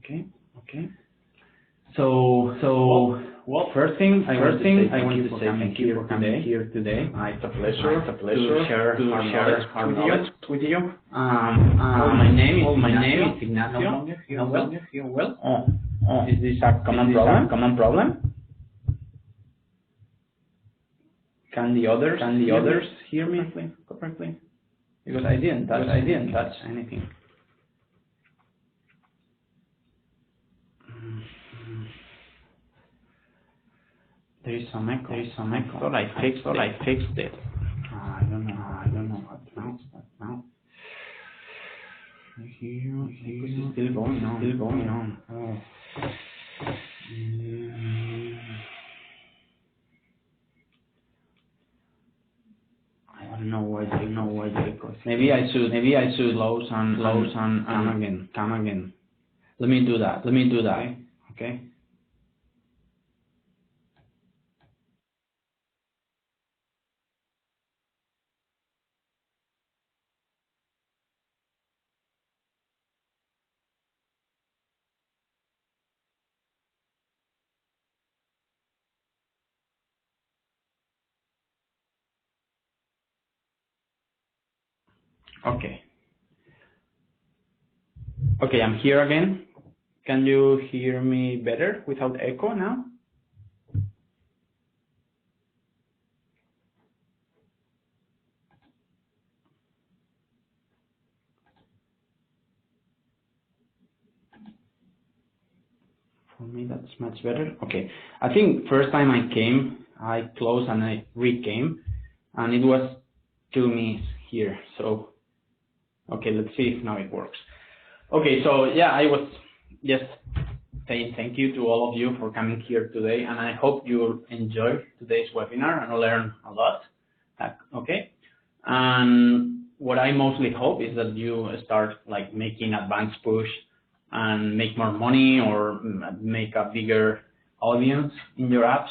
Okay. Well, first thing I want to say thank you for coming here today. It's a pleasure to share our knowledge with you. My name is Ignacio. Feel well? Oh, is this a common problem? Can the others hear me correctly? Because I didn't touch anything. There is some echo. Thought I fixed it. I don't know what now. It's still going on. Oh. I don't know why the echo. Maybe I should close and come again. Let me do that. Okay. Okay, I'm here again. Can you hear me better without echo now? For me, that's much better. Okay, I think first time I came, I closed and I re-came, and it was 2 minutes here. So, okay, let's see if now it works. Okay, so yeah, I was just saying thank you to all of you for coming here today, and I hope you enjoy today's webinar and learn a lot. Okay, and what I mostly hope is that you start like making advanced push and make more money or make a bigger audience in your apps.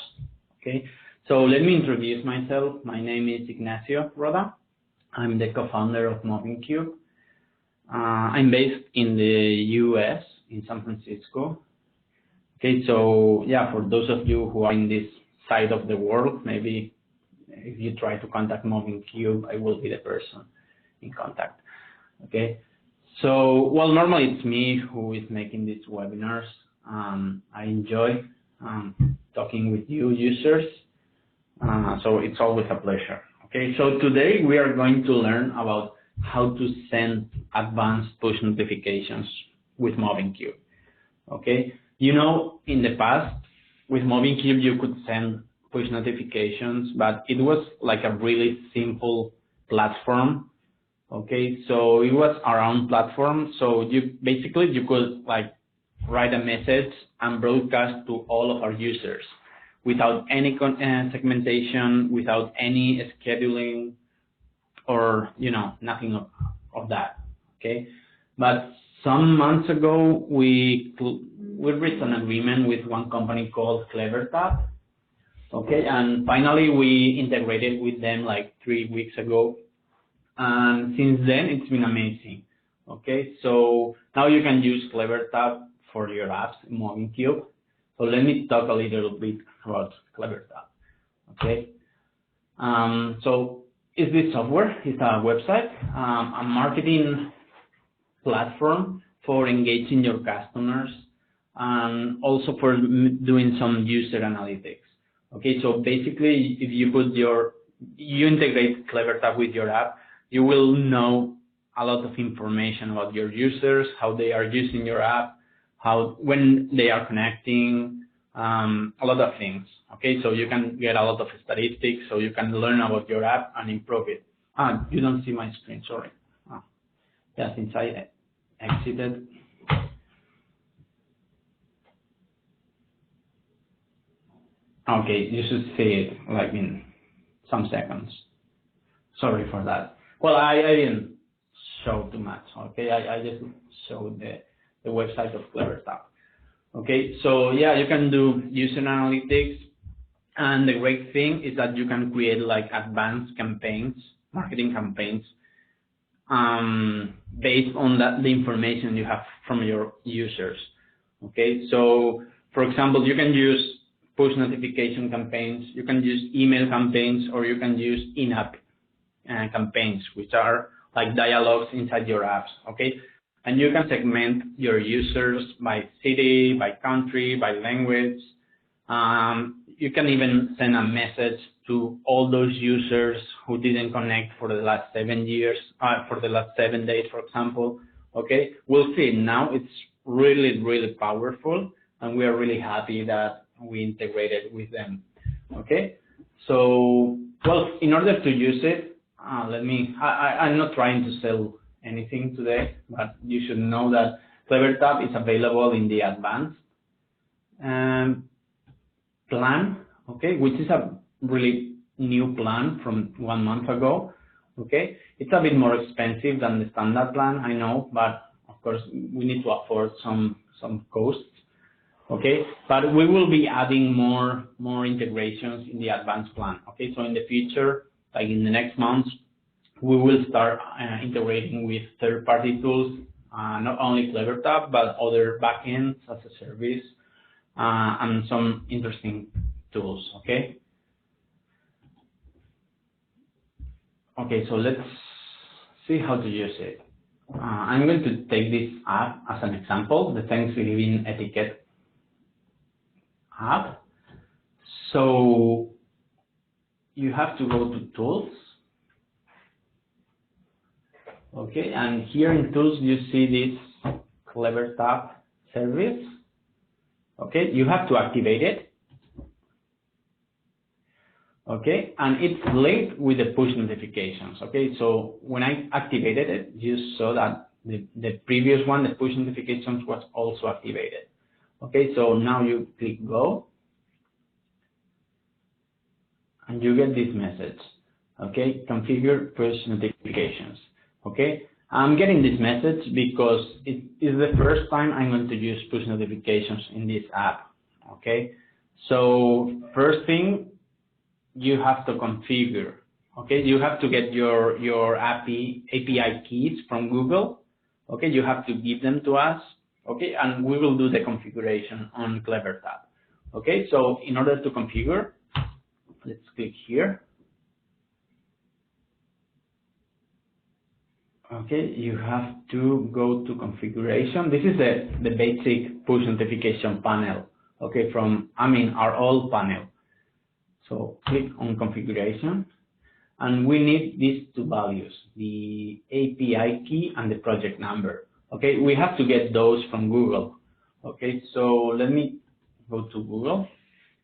Okay, so let me introduce myself. My name is Ignacio Roda. I'm the co-founder of MovingCube. I'm based in the US, in San Francisco. Okay, so yeah, for those of you who are in this side of the world, maybe if you try to contact MovingCube, I will be the person in contact. Okay, so well, normally it's me who is making these webinars. I enjoy talking with you users, so it's always a pleasure. Okay, so today we are going to learn about how to send advanced push notifications with MovingCube. Okay, you know, in the past with MovingCube you could send push notifications, but it was like a really simple platform. Okay, so it was our own platform. So you could like write a message and broadcast to all of our users without any segmentation, without any scheduling, or nothing of that. Okay, but some months ago we reached an agreement with one company called CleverTap. Okay, and finally we integrated with them like 3 weeks ago, and since then it's been amazing. Okay, so now you can use CleverTap for your apps in MovingCube. So let me talk a little bit about CleverTap. Okay, so is this software? It's a website, a marketing platform for engaging your customers, and also for doing some user analytics. Okay, so basically, if you integrate CleverTap with your app, you will know a lot of information about your users, how they are using your app, when they are connecting, a lot of things. Okay, so you can get a lot of statistics, so you can learn about your app and improve it. You don't see my screen, sorry. Yeah, since I exited. Okay, you should see it like in some seconds. Sorry for that. Well, I didn't show too much. Okay, I just showed the website of CleverTap. Okay, so yeah, you can do user analytics, and the great thing is that you can create like advanced campaigns, marketing campaigns, based on the information you have from your users. Okay, so for example, you can use push notification campaigns, you can use email campaigns, or you can use in-app campaigns, which are like dialogues inside your apps. Okay, and you can segment your users by city, by country, by language. You can even send a message to all those users who didn't connect for the last 7 years, for the last 7 days, for example. Okay, we'll see. Now it's really, really powerful, and we are really happy that we integrated with them. Okay, so well, in order to use it, I'm not trying to sell anything today, but you should know that CleverTap is available in the advanced plan, okay, which is a really new plan from 1 month ago. Okay, it's a bit more expensive than the standard plan, I know, but of course we need to afford some costs. Okay, but we will be adding more integrations in the advanced plan. Okay, so in the future, like in the next months, we will start integrating with third-party tools, not only CleverTap, but other backends as a service, and some interesting tools. Okay. Okay, so let's see how to use it. I'm going to take this app as an example, the Thanksgiving etiquette app. So you have to go to Tools. Okay, and here in Tools you see this CleverTap service. Okay, you have to activate it. Okay, and it's linked with the push notifications. Okay, so when I activated it, you saw that the previous one, the push notifications, was also activated. Okay, so now you click Go, and you get this message. Okay, configure push notifications. Okay, I'm getting this message because it is the first time I'm going to use push notifications in this app. Okay, so first thing, you have to configure. Okay, you have to get your API keys from Google. Okay, you have to give them to us. Okay, and we will do the configuration on CleverTap. Okay, so in order to configure, let's click here. Okay, you have to go to configuration. This is the basic push notification panel. Okay, our old panel. So click on configuration, and we need these two values, the API key and the project number. Okay, we have to get those from Google. Okay, so let me go to Google.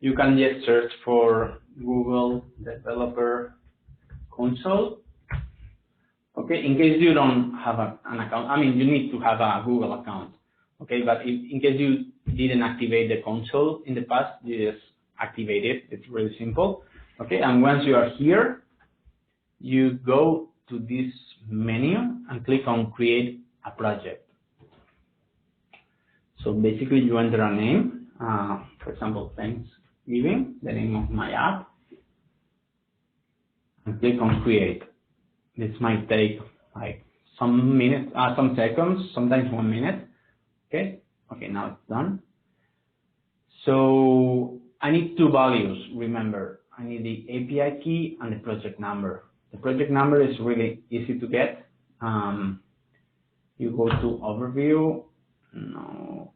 You can just search for Google Developer Console. Okay, in case you don't have an account, you need to have a Google account. Okay, but in case you didn't activate the console in the past, you just activate it. It's really simple. Okay, and once you are here, you go to this menu and click on Create a Project. So basically, you enter a name, for example, Thanksgiving, the name of my app, and click on Create. This might take like some minutes, some seconds, sometimes 1 minute. Okay, now it's done. So I need two values, remember. I need the API key and the project number. The project number is really easy to get. You go to Overview. No.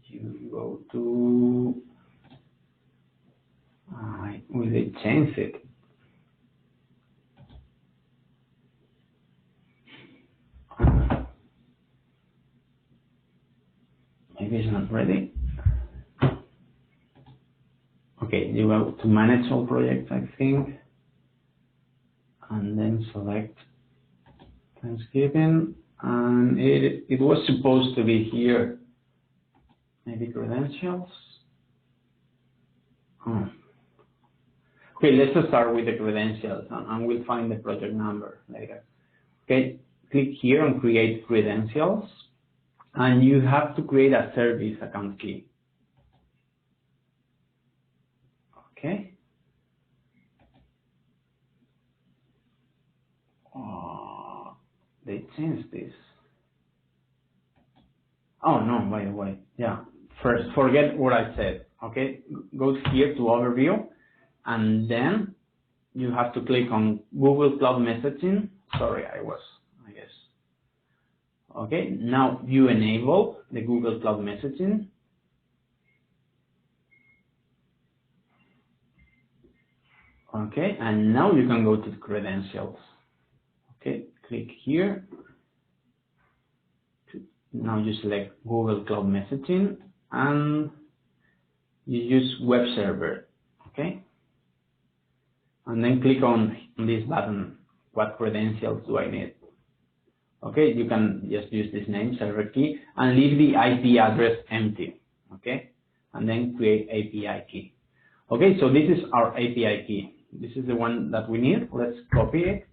You go to... will they change it? Maybe it's not ready. Okay, you go to Manage All Projects, I think, and then select Thanksgiving, and it was supposed to be here. Maybe credentials. Oh. Okay, let's just start with the credentials, and we'll find the project number later. Okay, click here on Create Credentials, and you have to create a service account key. Okay. They changed this. Oh no, by the way, yeah. First, forget what I said. Okay, go here to overview, and then you have to click on Google Cloud Messaging. Sorry, I guess. Okay, now you enable the Google Cloud Messaging. Okay, and now you can go to the credentials. Okay, click here. Now you select Google Cloud Messaging and you use web server. Okay, and then click on this button. What credentials do I need? Okay, you can just use this name, server key, and leave the IP address empty. Okay, and then create API key. Okay, so this is our API key. This is the one that we need. Let's copy it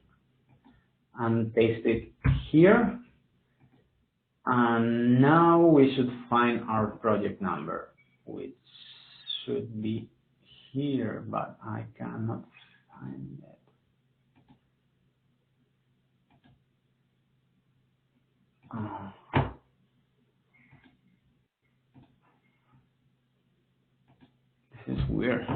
and paste it here. And now we should find our project number, which should be here, but I cannot find it. This is weird.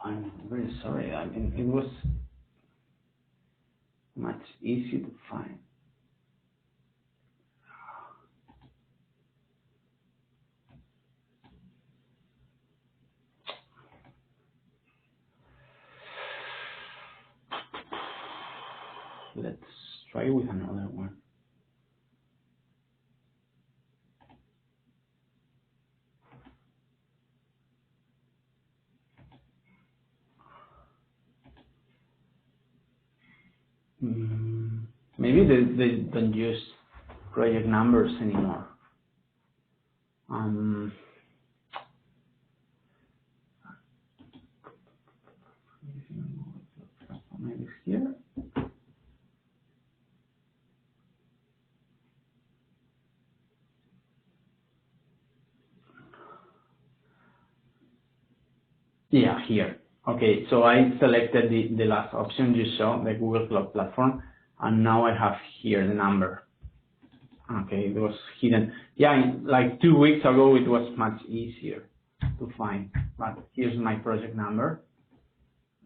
I'm very sorry. I mean, it was much easier to find. Let's try with another one. Maybe they don't use project numbers anymore. Maybe here. Yeah, here. Okay, so I selected the last option you saw, the Google Cloud Platform, and now I have here the number. Okay, it was hidden. Yeah, like 2 weeks ago it was much easier to find, but here's my project number.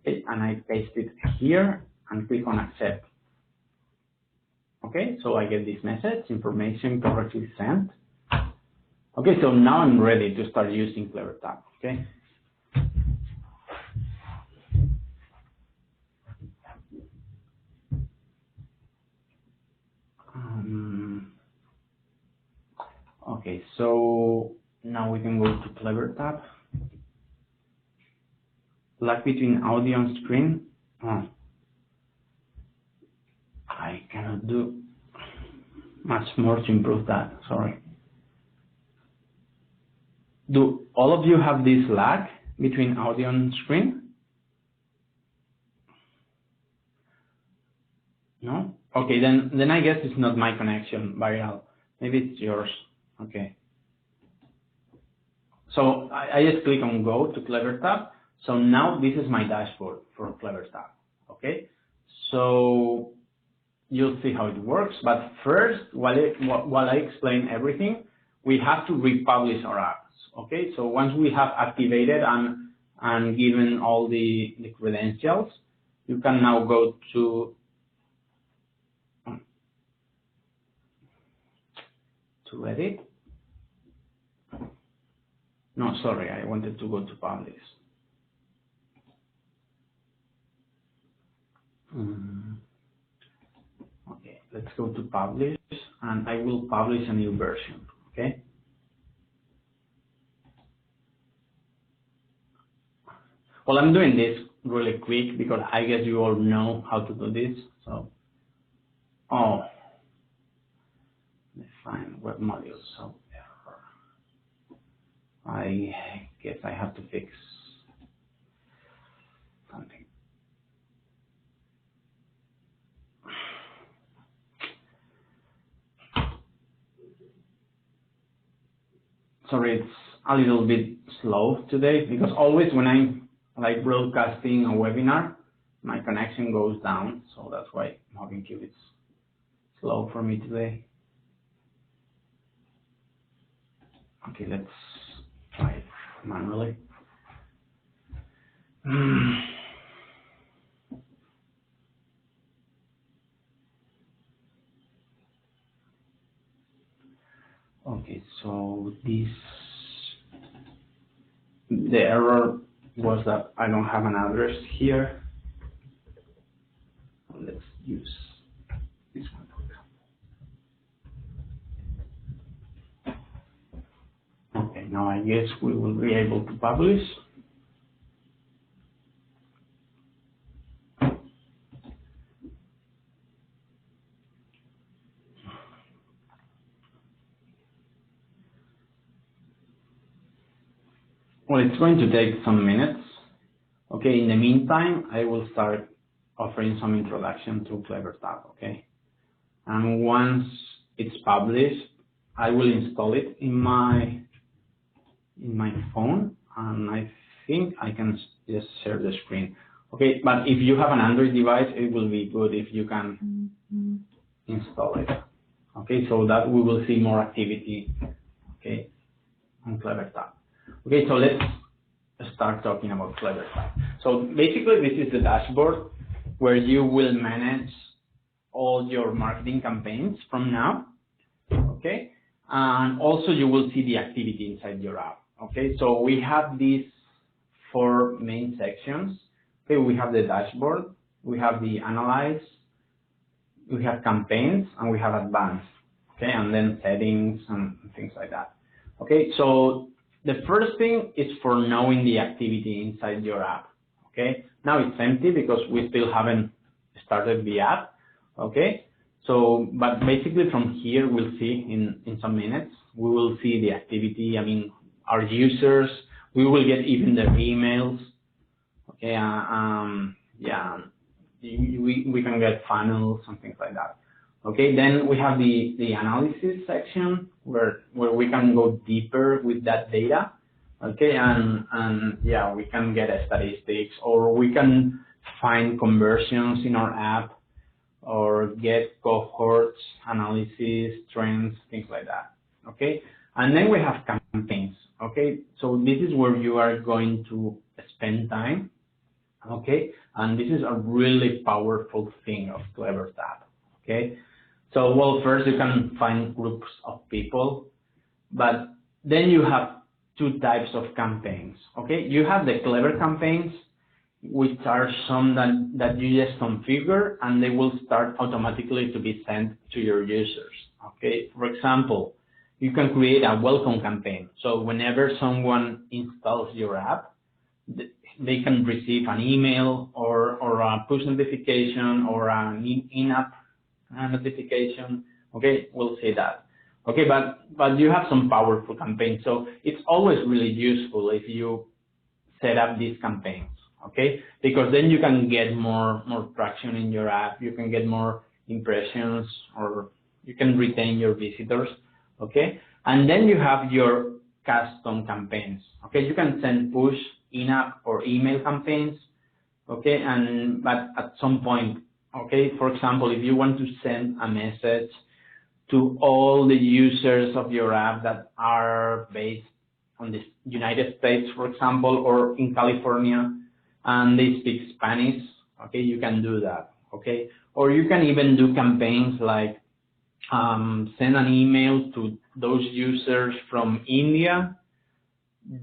Okay, and I paste it here and click on accept. Okay, so I get this message, information correctly sent. Okay, so now I'm ready to start using CleverTap. Okay. Okay, so now we can go to CleverTap. Lag between audio and screen. Oh, I cannot do much more to improve that. Sorry. Do all of you have this lag between audio and screen? No? Okay, then I guess it's not my connection, viral. Maybe it's yours. Okay. So I just click on go to CleverTap. So now this is my dashboard for CleverTap. Okay. So you'll see how it works. But first, while I explain everything, we have to republish our apps. Okay. So once we have activated and given all the credentials, you can now go to edit. No, sorry, I wanted to go to publish. Okay, let's go to publish, and I will publish a new version. Okay. Well, I'm doing this really quick because I guess you all know how to do this. So, define web modules. So, I guess I have to fix something. Sorry, it's a little bit slow today because always when I'm like broadcasting a webinar, my connection goes down, so that's why MobbingCube is slow for me today. Okay, let's try it manually. Okay, so the error was that I don't have an address here. Let's use this one, for example. Okay, now I guess we will be able to publish. Well, it's going to take some minutes. Okay, in the meantime, I will start offering some introduction to CleverTap, okay? And once it's published, I will install it in my phone, and I think I can just share the screen. Okay, but if you have an Android device, it will be good if you can install it. Okay, so that we will see more activity, okay, on CleverTap. Okay, so let's start talking about CleverTap. So basically, this is the dashboard where you will manage all your marketing campaigns from now, okay? And also you will see the activity inside your app, okay? So we have these 4 main sections. Okay, we have the dashboard, we have the analyze, we have campaigns, and we have advanced, okay? And then settings and things like that. Okay, so the first thing is for knowing the activity inside your app, okay? Now it's empty because we still haven't started the app, okay? So, but basically from here we'll see in some minutes, we will see the activity, I mean, our users, we will get even their emails, okay? Yeah, we can get funnels and things like that. Okay, then we have the analysis section where we can go deeper with that data. Okay, and yeah, we can get statistics, or we can find conversions in our app, or get cohorts, analysis, trends, things like that. Okay, and then we have campaigns. Okay, so this is where you are going to spend time. Okay, and this is a really powerful thing of CleverTap. Okay, so well, first you can find groups of people, but then you have 2 types of campaigns. Okay, you have the Clever campaigns, which are some that you just configure and they will start automatically to be sent to your users. Okay, for example, you can create a welcome campaign. So whenever someone installs your app, they can receive an email or a push notification or an in-app notification. Okay, we'll say that. Okay, but you have some powerful campaigns. So it's always really useful if you set up these campaigns. Okay, because then you can get more traction in your app. You can get more impressions, or you can retain your visitors. Okay, and then you have your custom campaigns. Okay, you can send push, in-app, or email campaigns. Okay, but at some point, okay, for example, if you want to send a message to all the users of your app that are based on the United States, for example, or in California, and they speak Spanish, okay, you can do that, okay? Or you can even do campaigns like send an email to those users from India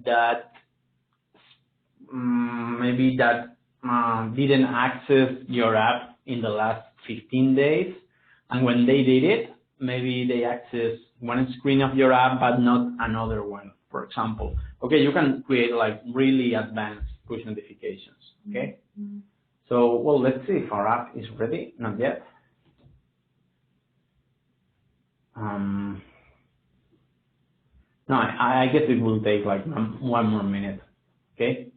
that maybe didn't access your app in the last 15 days, and when they did it, maybe they access one screen of your app but not another one, for example. Okay, you can create like really advanced push notifications, okay? Mm-hmm. So, well, let's see if our app is ready. Not yet. No, I guess it will take like 1 more minute, okay?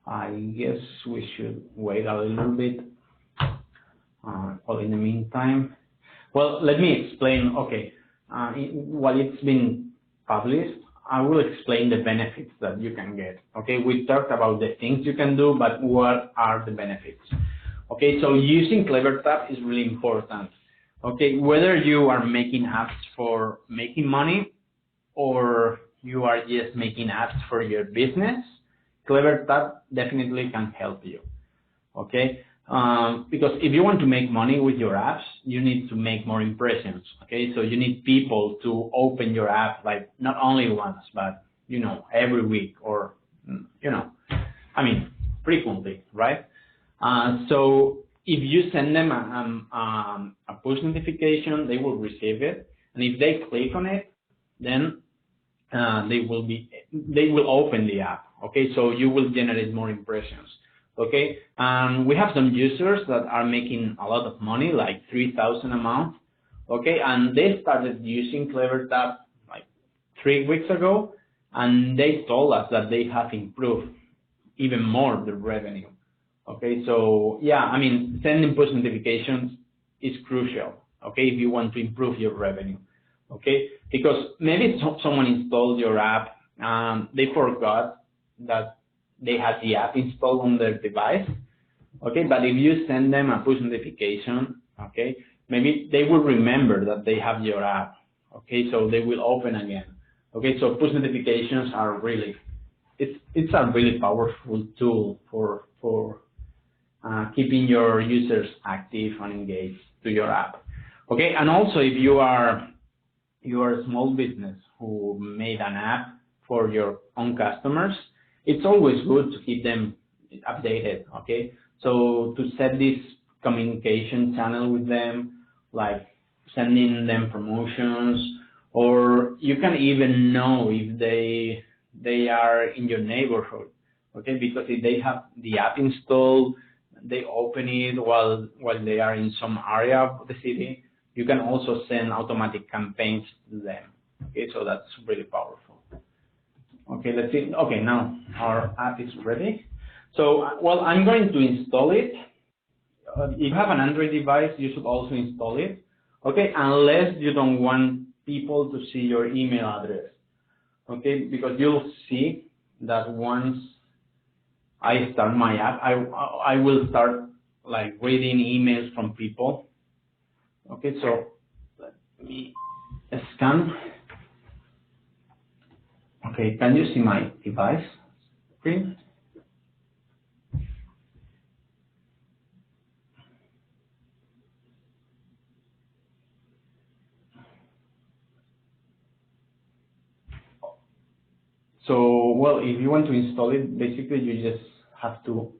I guess we should wait a little bit. Well, in the meantime, well, let me explain. Okay, while it's been published, I will explain the benefits that you can get. Okay, we talked about the things you can do, but what are the benefits? Okay, so using CleverTap is really important. Okay, whether you are making apps for making money or you are just making apps for your business, CleverTap definitely can help you. Okay, because if you want to make money with your apps, you need to make more impressions. Okay, so you need people to open your app, like not only once, but every week, or I mean frequently, right? So if you send them a push notification, they will receive it, and if they click on it, then they will open the app. Okay, so you will generate more impressions. Okay, we have some users that are making a lot of money, like 3,000 a month. Okay, and they started using CleverTap like 3 weeks ago, and they told us that they have improved even more the revenue. Okay, so yeah, I mean, sending push notifications is crucial. Okay, if you want to improve your revenue. Okay, because maybe someone installed your app, they forgot that they had the app installed on their device. Okay, but if you send them a push notification, okay, maybe they will remember that they have your app. Okay, so they will open again. Okay, so push notifications are really, it's a really powerful tool for keeping your users active and engaged to your app. Okay, and also if you are a small business who made an app for your own customers, it's always good to keep them updated. Okay, so to set this communication channel with them, like sending them promotions, or you can even know if they are in your neighborhood. Okay, because if they have the app installed, they open it while they are in some area of the city, you can also send automatic campaigns to them. Okay, so that's really powerful. Okay, let's see. Okay, now our app is ready. So, well, I'm going to install it. If you have an Android device, you should also install it. Okay, unless you don't want people to see your email address. Okay, because you'll see that once I start my app, I will start like reading emails from people. Okay, so let me scan. Okay, can you see my device screen? So, well, if you want to install it, basically you just have to,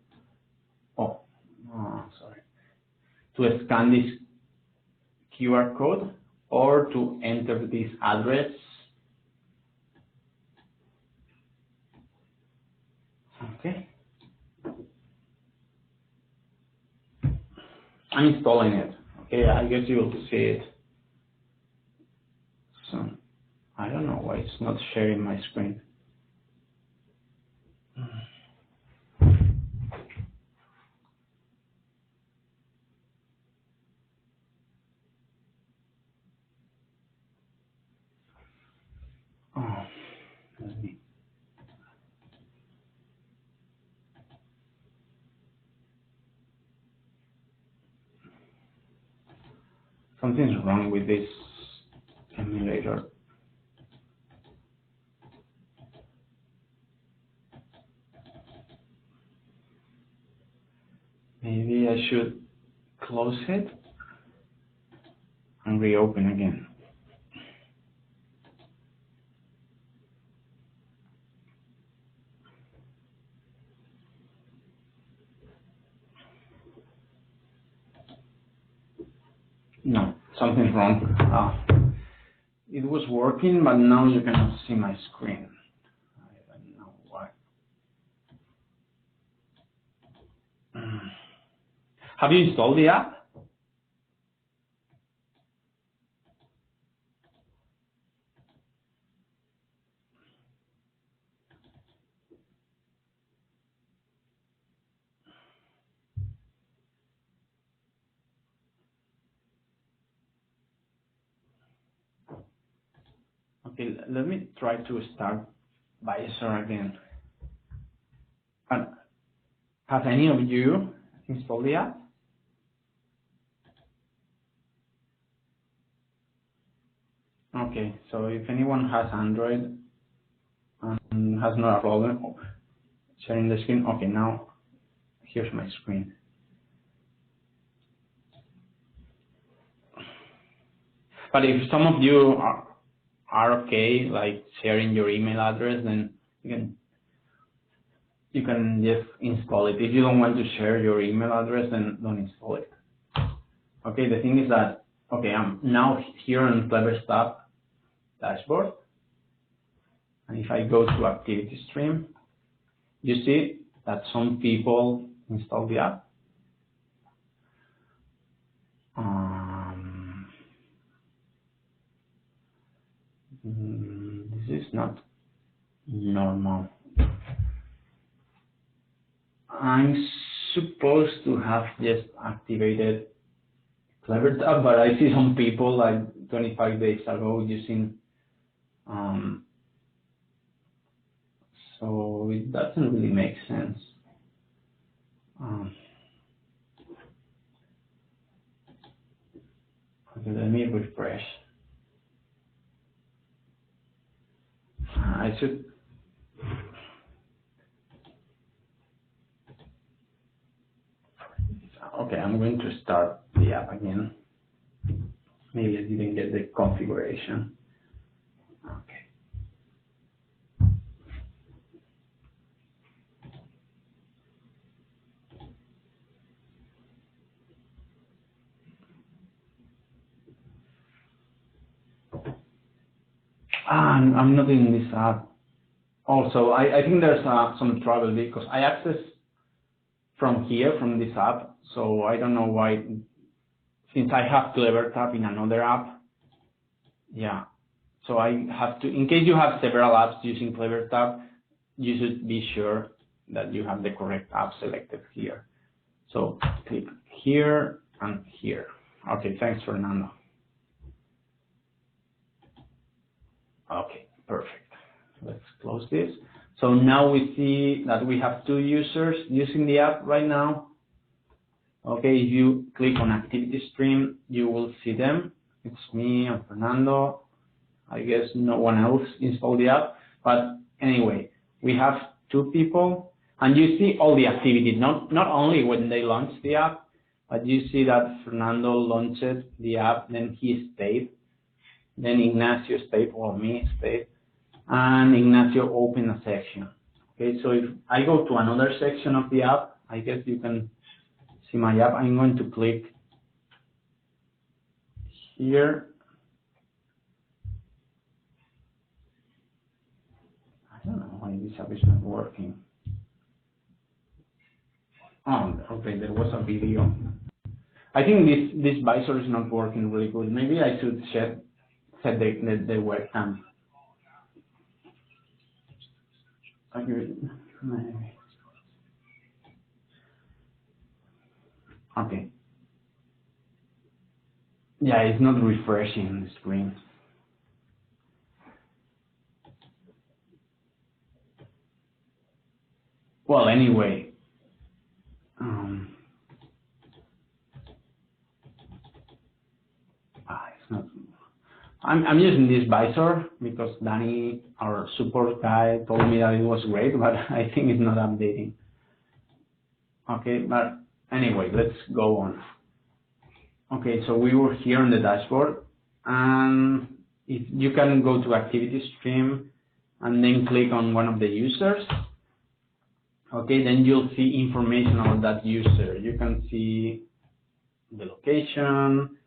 sorry, to scan this QR code or to enter this address. Okay. I'm installing it. Okay, I guess you will see it soon. I don't know why it's not sharing my screen. Oh, let me. Something's wrong with this emulator. Maybe I should close it and reopen again. No, something's wrong. It was working, but now you cannot see my screen. I don't know why. Have you installed the app? Okay, let me try to start Visor again. And has any of you installed the app? Okay, so if anyone has Android and has not a problem sharing the screen, okay, now here's my screen. But if some of you are okay, like sharing your email address, then you can just install it. If you don't want to share your email address, then don't install it. Okay, the thing is that, okay, I'm now here on CleverTap dashboard. And if I go to activity stream, you see that some people install the app. This is not normal. I'm supposed to have just activated CleverTap, but I see some people like 25 days ago using, so it doesn't really make sense. Okay, let me refresh. I should. Okay, I'm going to start the app again. Maybe I didn't get the configuration. Okay. I'm not in this app. Also, I think there's some trouble because I access from here, from this app, so I don't know why, since I have CleverTap in another app, yeah, so I have to, in case you have several apps using CleverTap, you should be sure that you have the correct app selected here. So click here and here. Okay, thanks, Fernando. Okay, perfect. Let's close this. So now we see that we have 2 users using the app right now. Okay, if you click on activity stream, you will see them. It's me and Fernando. I guess no one else installed the app. But anyway, we have 2 people. And you see all the activity, not only when they launch the app, but you see that Fernando launched the app, then he stayed. Then Ignacio stayed, or me stayed. And Ignacio opened a section. Okay, so if I go to another section of the app, I guess you can see my app. I'm going to click here. I don't know why this app is not working. Oh, okay, there was a video. I think this visor is not working really good. Maybe I should set the webcam. Okay. Yeah, it's not refreshing the screen. Well, anyway, it's not. I'm using this visor because Danny, our support guy, told me that it was great, but I think it's not updating. Okay, but anyway, let's go on. Okay, so we were here on the dashboard, and if you can go to activity stream and then click on one of the users. Okay, then you'll see information about that user. You can see the location.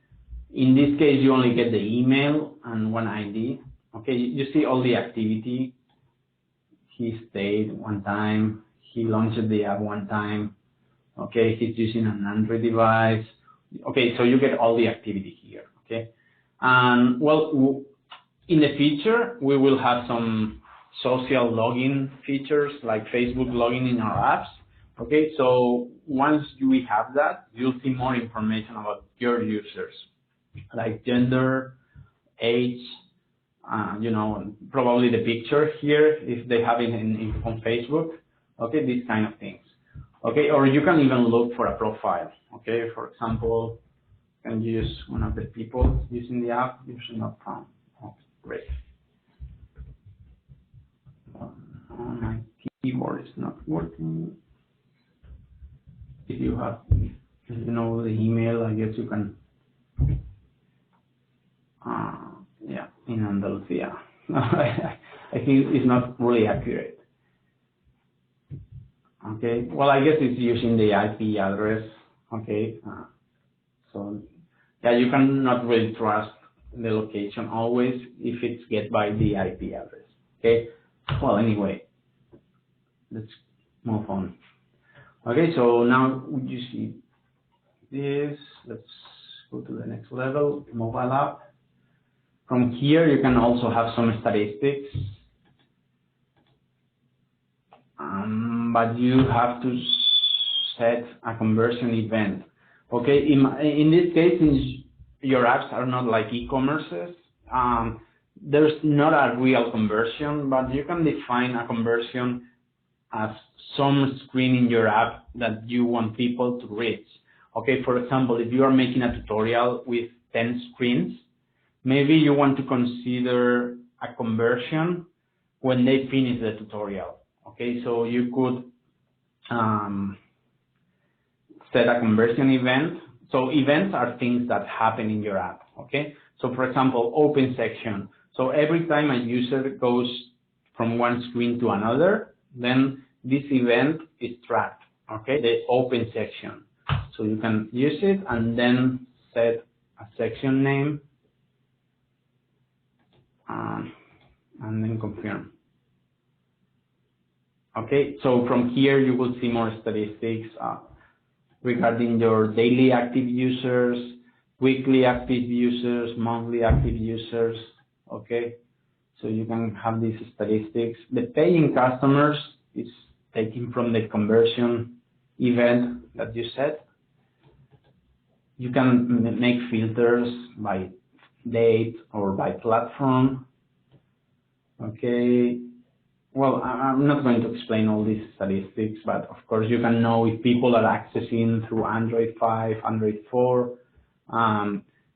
In this case, you only get the email and one ID. Okay, you see all the activity. He stayed one time. He launched the app one time. Okay, he's using an Android device. Okay, so you get all the activity here. Okay, and well, in the future, we will have some social login features like Facebook login in our apps. Okay, so once we have that, you'll see more information about your users, like gender, age, you know, probably the picture here if they have it on Facebook. Okay, these kind of things. Okay, or you can even look for a profile. Okay, for example, you can use one of the people using the app, usually not found. Oh, great. My keyboard is not working. If you have, if you know the email, I guess you can, yeah, in Andalusia. I think it's not really accurate. Okay, well, I guess it's using the IP address. Okay, so yeah, you cannot really trust the location always if it's get by the IP address. Okay, well, anyway, let's move on. Okay, so now you see this. Let's go to the next level, mobile app. From here, you can also have some statistics, but you have to set a conversion event. Okay, in this case, since your apps are not like e-commerces, there's not a real conversion, but you can define a conversion as some screen in your app that you want people to reach. Okay, for example, if you are making a tutorial with 10 screens, maybe you want to consider a conversion when they finish the tutorial. Okay, so you could set a conversion event. So events are things that happen in your app. Okay, so for example, open section. So every time a user goes from one screen to another, then this event is tracked. Okay, the open section. So you can use it and then set a section name and then confirm. Okay, so from here you will see more statistics regarding your daily active users, weekly active users, monthly active users. Okay, so you can have these statistics. The paying customers is taken from the conversion event that you set. You can make filters by date or by platform. Okay, well, I'm not going to explain all these statistics, but of course you can know if people are accessing through Android 5, Android 4.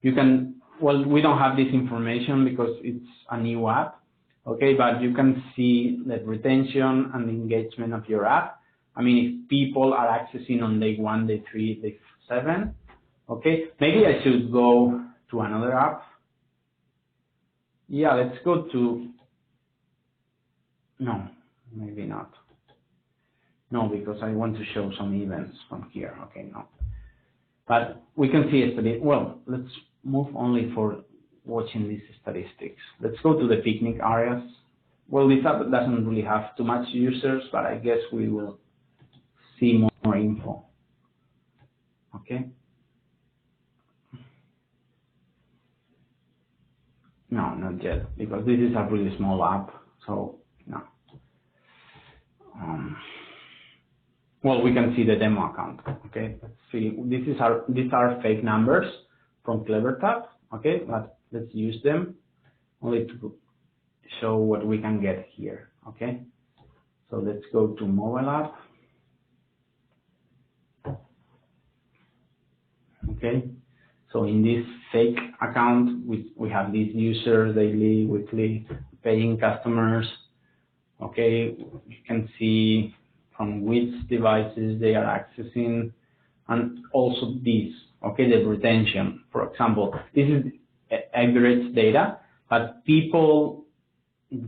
You can, well, we don't have this information because it's a new app, okay, but you can see the retention and the engagement of your app. I mean, if people are accessing on day 1, day 3, day 7, okay, maybe I should go to another app. Yeah, let's go to, no, maybe not. No, because I want to show some events from here. Okay, no. But we can see yesterday. Well, let's move only for watching these statistics. Let's go to the picnic areas. Well, this app doesn't really have too much users, but I guess we will see more info. Okay. No, not yet, because this is a really small app. So no. Well, we can see the demo account. Okay, let's see. These are fake numbers from CleverTap. Okay, but let's use them only to show what we can get here. Okay, so let's go to mobile app. Okay, so in this fake account, we have these users, daily, weekly, paying customers. Okay, you can see from which devices they are accessing, and also this, okay, the retention. For example, this is average data, but people,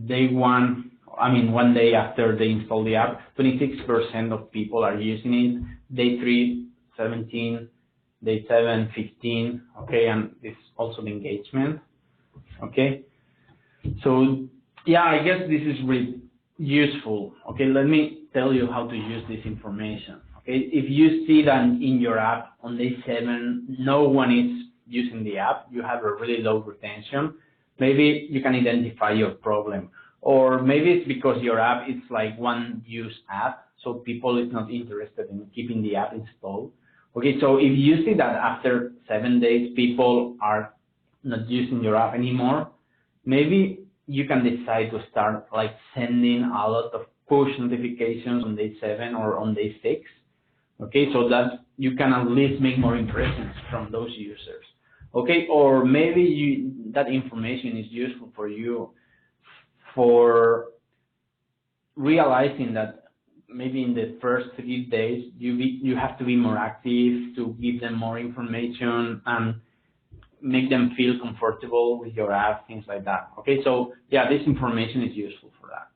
day 1, I mean, 1 day after they install the app, 26% of people are using it, day 3, 17, day 7, 15, okay, and this also the engagement, okay. So yeah, I guess this is really useful. Okay, let me tell you how to use this information. Okay, if you see that in your app on day 7, no one is using the app, you have a really low retention, maybe you can identify your problem. Or maybe it's because your app is like one-use app, so people is not interested in keeping the app installed. Okay, so if you see that after 7 days people are not using your app anymore, maybe you can decide to start like sending a lot of push notifications on day 7 or on day 6. Okay, so that you can at least make more impressions from those users. Okay, or maybe that information is useful for you for realizing that maybe in the first 3 days you have to be more active to give them more information and make them feel comfortable with your app, things like that. Okay, so yeah, this information is useful for that.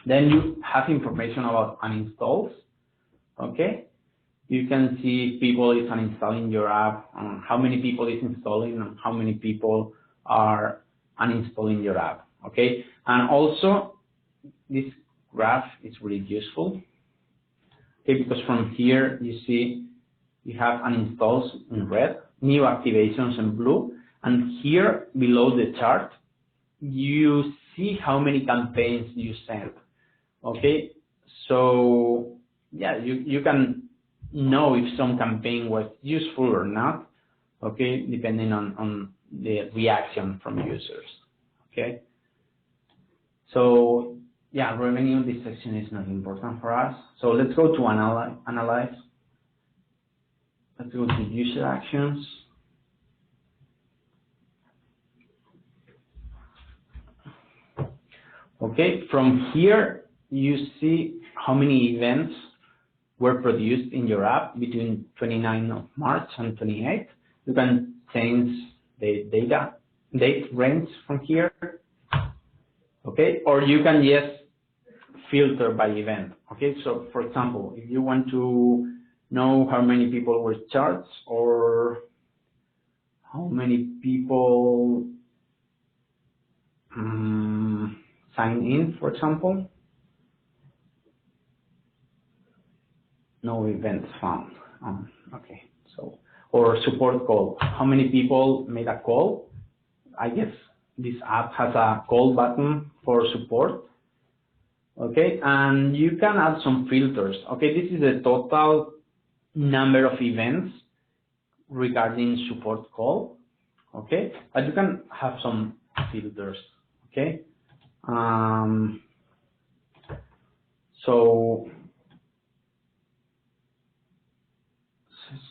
Then you have information about uninstalls. Okay, you can see if people is uninstalling your app, how many people is installing, and how many people are uninstalling your app. Okay, and also this graph is really useful. Okay, because from here you see you have uninstalls in red, new activations in blue, and here below the chart you see how many campaigns you sent. Okay, so yeah, you can know if some campaign was useful or not, okay, depending on the reaction from users. Okay, so yeah, revenue, this section is not important for us. So let's go to analyze. Let's go to user actions. Okay, from here you see how many events were produced in your app between 29th of March and 28th. You can change the date range from here. Okay, or you can just filter by event. Okay, so for example, if you want to know how many people were charged or how many people sign in, for example, no events found. Okay, so, or support call, how many people made a call? I guess this app has a call button for support. Okay, and you can add some filters. Okay, this is the total number of events regarding support call. Okay, but you can have some filters. Okay, so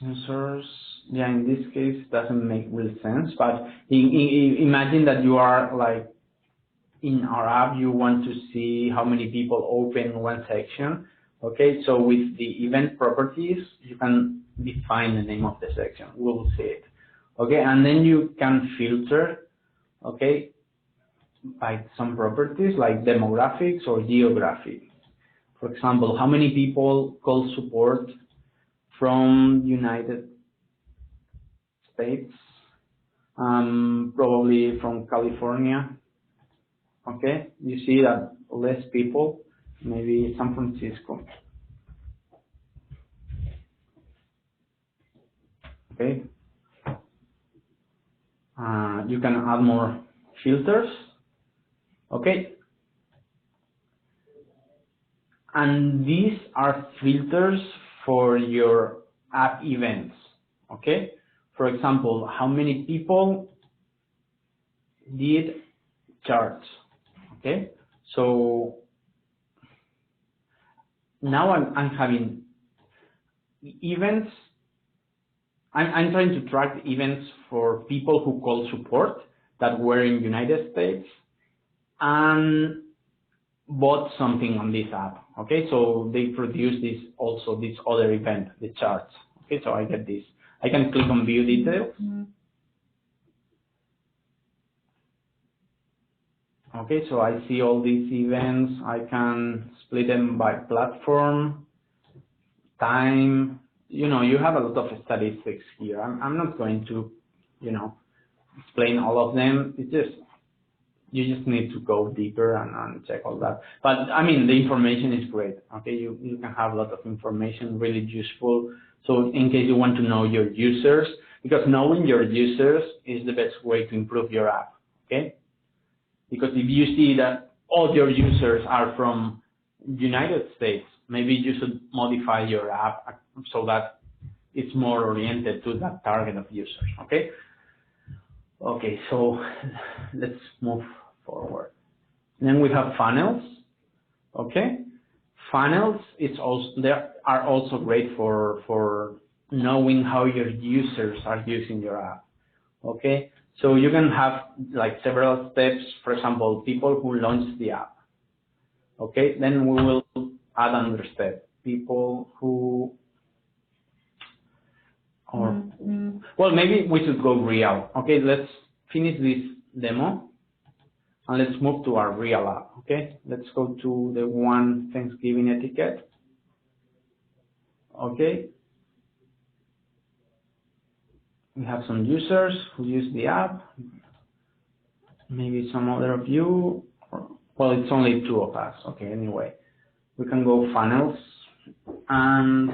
sensors, yeah, in this case doesn't make real sense, but imagine that you are like in our app, you want to see how many people open one section. Okay, so with the event properties, you can define the name of the section. We'll see it. Okay, and then you can filter, okay, by some properties like demographics or geographic. For example, how many people call support from United States, probably from California. Okay, you see that less people, maybe San Francisco. Okay, you can add more filters. Okay, and these are filters for your app events. Okay, for example, how many people did charts. Okay, so now I'm having events. I'm trying to track events for people who call support that were in United States and bought something on this app. Okay, so they produce this other event, the charts. Okay, so I get this. I can click on view details. Okay, so I see all these events. I can split them by platform, time. You know, you have a lot of statistics here. I'm not going to, you know, explain all of them. It's just, you just need to go deeper and check all that. But I mean, the information is great. Okay, you can have a lot of information, really useful. So in case you want to know your users, because knowing your users is the best way to improve your app. Okay, because if you see that all your users are from United States, maybe you should modify your app so that it's more oriented to that target of users. Okay. Okay, so let's move forward. Then we have funnels. Okay, funnels they are also great for knowing how your users are using your app. Okay, so you can have like several steps. For example, people who launch the app. Okay, then we will add another step. People who, or well, maybe we should go real. Okay, let's finish this demo and let's move to our real app. Okay, let's go to the one Thanksgiving etiquette. Okay, we have some users who use the app. Maybe some other of you. Well, it's only 2 of us. Okay, anyway, we can go funnels and,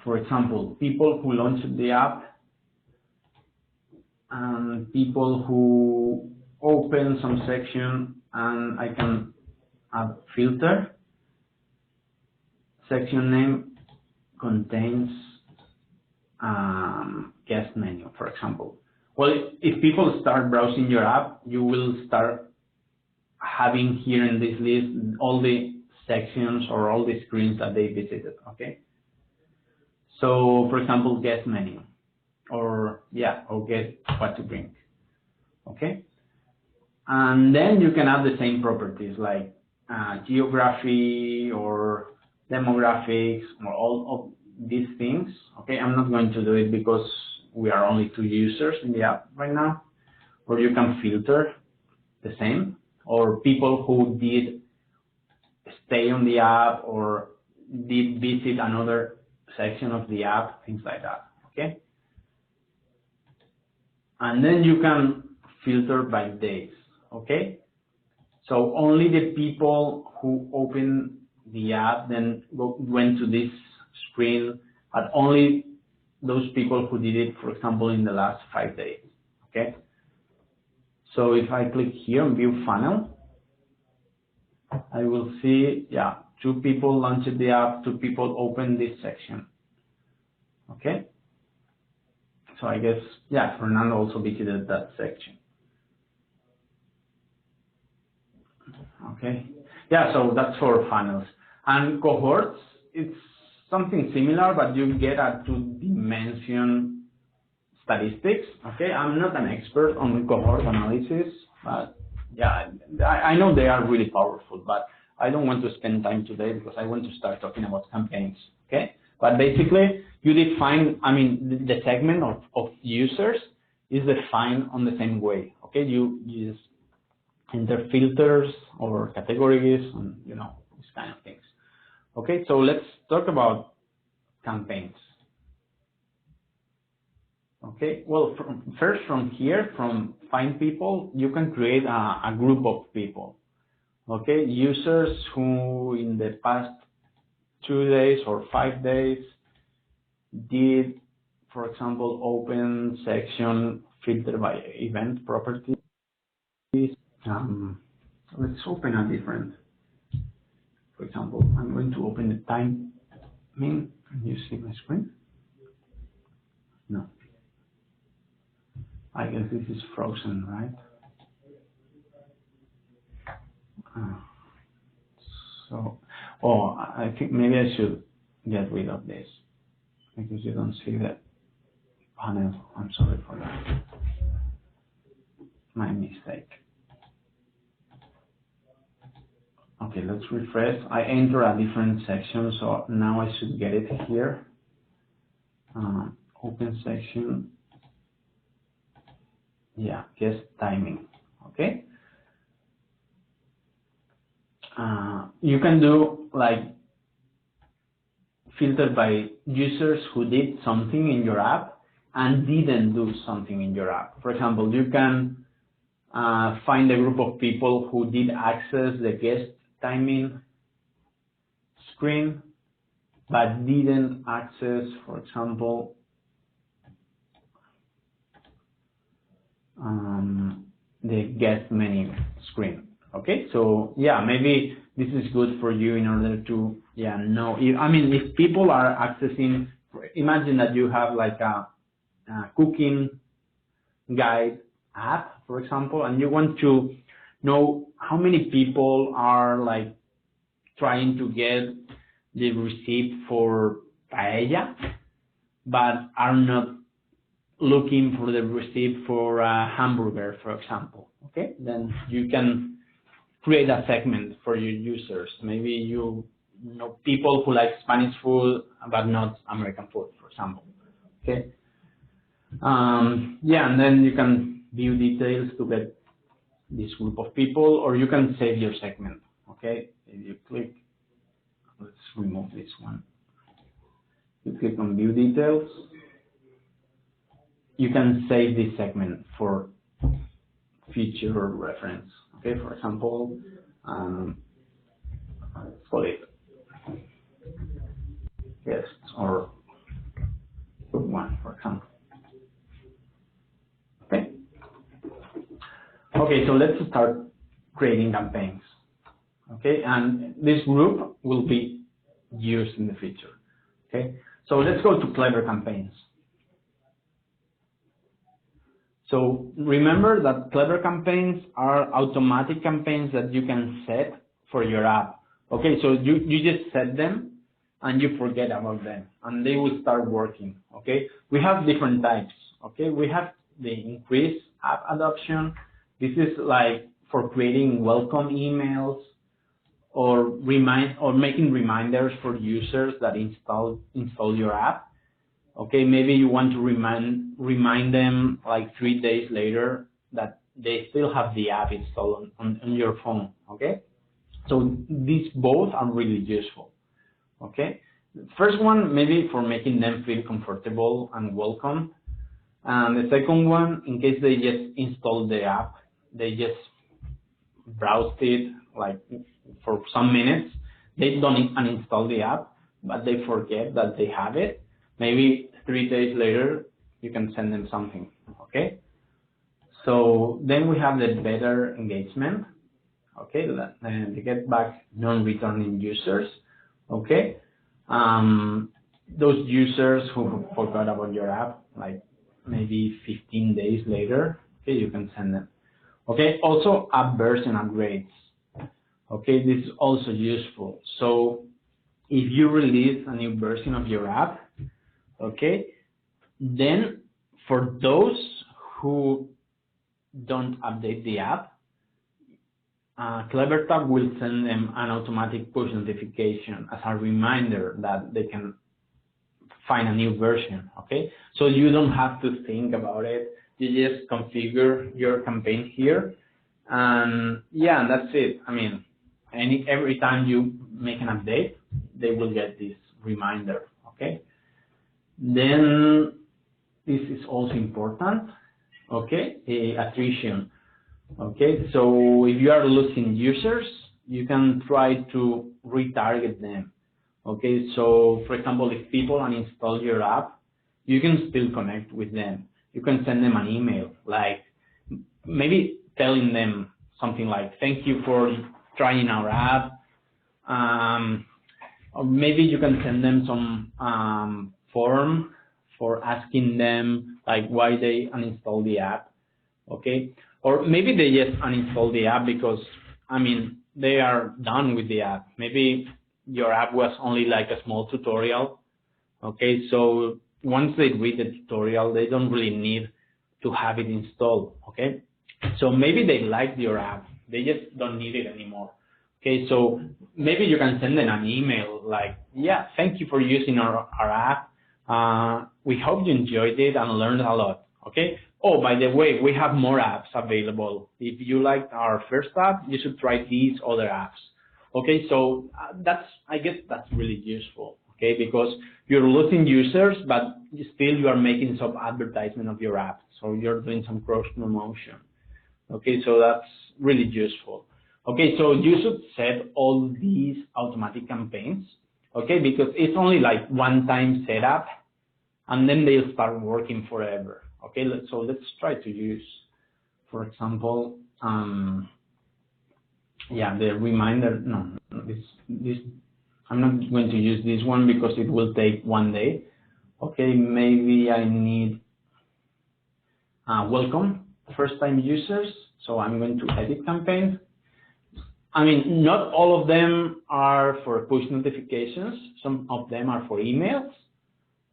for example, people who launched the app and people who open some section, and I can add filter. Section name contains guest menu, for example. Well, if people start browsing your app, you will start having here in this list all the sections or all the screens that they visited. Okay. So, for example, guest menu, or get what to drink. Okay. And then you can add the same properties like geography or demographics or all of these things. Okay, I'm not going to do it because we are only 2 users in the app right now. Or you can filter the same, or people who did stay on the app or did visit another section of the app, things like that. Okay. And then you can filter by days. Okay. So only the people who opened the app then went to this screen, but only those people who did it, for example, in the last 5 days. Okay. So if I click here on view funnel, I will see, 2 people launched the app, 2 people opened this section. Okay. So I guess, Fernando also visited that section. Okay. So that's for funnels. And cohorts, it's something similar, but you get a 2-dimension statistics. Okay. I'm not an expert on cohort analysis, but I know they are really powerful, but I don't want to spend time today because I want to start talking about campaigns. Okay. But basically, you define, the segment of users is defined on the same way. Okay. You just enter filters or categories and, these kind of things. Okay, so let's talk about campaigns. Okay, well, first from here, from find people, you can create a group of people. Okay, users who in the past 2 days or 5 days did, for example, open section filter by event properties. Let's open a different. For example, I'm going to open the timing. Can you see my screen? No. I guess this is frozen, right? I think maybe I should get rid of this because you don't see the panel. I'm sorry for that. My mistake. Okay, let's refresh. I enter a different section, so now I should get it here. Open section. Guest timing. Okay. You can do like filter by users who did something in your app and didn't do something in your app. For example, you can find a group of people who did access the guest timing screen but didn't access, for example, the guest menu screen. Okay, so maybe this is good for you in order to know. If people are accessing, imagine that you have like a cooking guide app, for example, and you want to know how many people are like trying to get the receipt for paella, but are not looking for the receipt for a hamburger, for example, okay? Then you can create a segment for your users. Maybe you know people who like Spanish food, but not American food, for example, okay? Yeah, and then you can view details to get this group of people, or you can save your segment, okay? If you click, let's remove this one. You click on view details, you can save this segment for future reference, okay? For example, let's call it guests or one, for example, okay? Okay, so let's start creating campaigns, okay? And this group will be used in the future, okay? So let's go to Clever Campaigns. So remember that Clever Campaigns are automatic campaigns that you can set for your app, okay? So you just set them and you forget about them and they will start working, okay? We have different types, okay? We have the increased app adoption. This is like for creating welcome emails or making reminders for users that install your app. Okay, maybe you want to remind them like 3 days later that they still have the app installed on your phone. Okay, so these both are really useful. Okay, the first one maybe for making them feel comfortable and welcome, and the second one in case they just installed the app, they just browsed it like for some minutes, they don't uninstall the app, but they forget that they have it. Maybe 3 days later, you can send them something, okay? So then we have the better engagement, okay? And they get back non-returning users, okay? Those users who forgot about your app, like maybe 15 days later, okay, you can send them. Okay, also app version upgrades. Okay, this is also useful. So if you release a new version of your app, okay, then for those who don't update the app, CleverTap will send them an automatic push notification as a reminder that they can find a new version, okay? So you don't have to think about it. You just configure your campaign here, and yeah, that's it. I mean, every time you make an update, they will get this reminder, okay? Then this is also important, okay? Attrition, okay? So if you are losing users, you can try to retarget them, okay? So for example, if people uninstall your app, you can still connect with them. You can send them an email, like maybe telling them something like, thank you for trying our app. Or maybe you can send them some form for asking them like why they uninstall the app, okay? Or maybe they just uninstall the app because, I mean, they are done with the app. Maybe your app was only like a small tutorial, okay? So once they read the tutorial, they don't really need to have it installed, okay? So maybe they like your app, they just don't need it anymore. Okay, so maybe you can send them an email like, yeah, thank you for using our app. We hope you enjoyed it and learned a lot, okay? Oh, by the way, we have more apps available. If you liked our first app, you should try these other apps. Okay, so I guess that's really useful, okay? Because you're losing users, but still you are making some advertisement of your app. So you're doing some cross promotion. Okay, so that's really useful. Okay, so you should set all these automatic campaigns, okay, because it's only like one-time setup, and then they'll start working forever. Okay, so let's try to use, for example, yeah, the reminder. No, this I'm not going to use this one because it will take 1 day. Okay, maybe I need welcome. first-time users. So I'm going to edit campaign. I mean, not all of them are for push notifications. Some of them are for emails.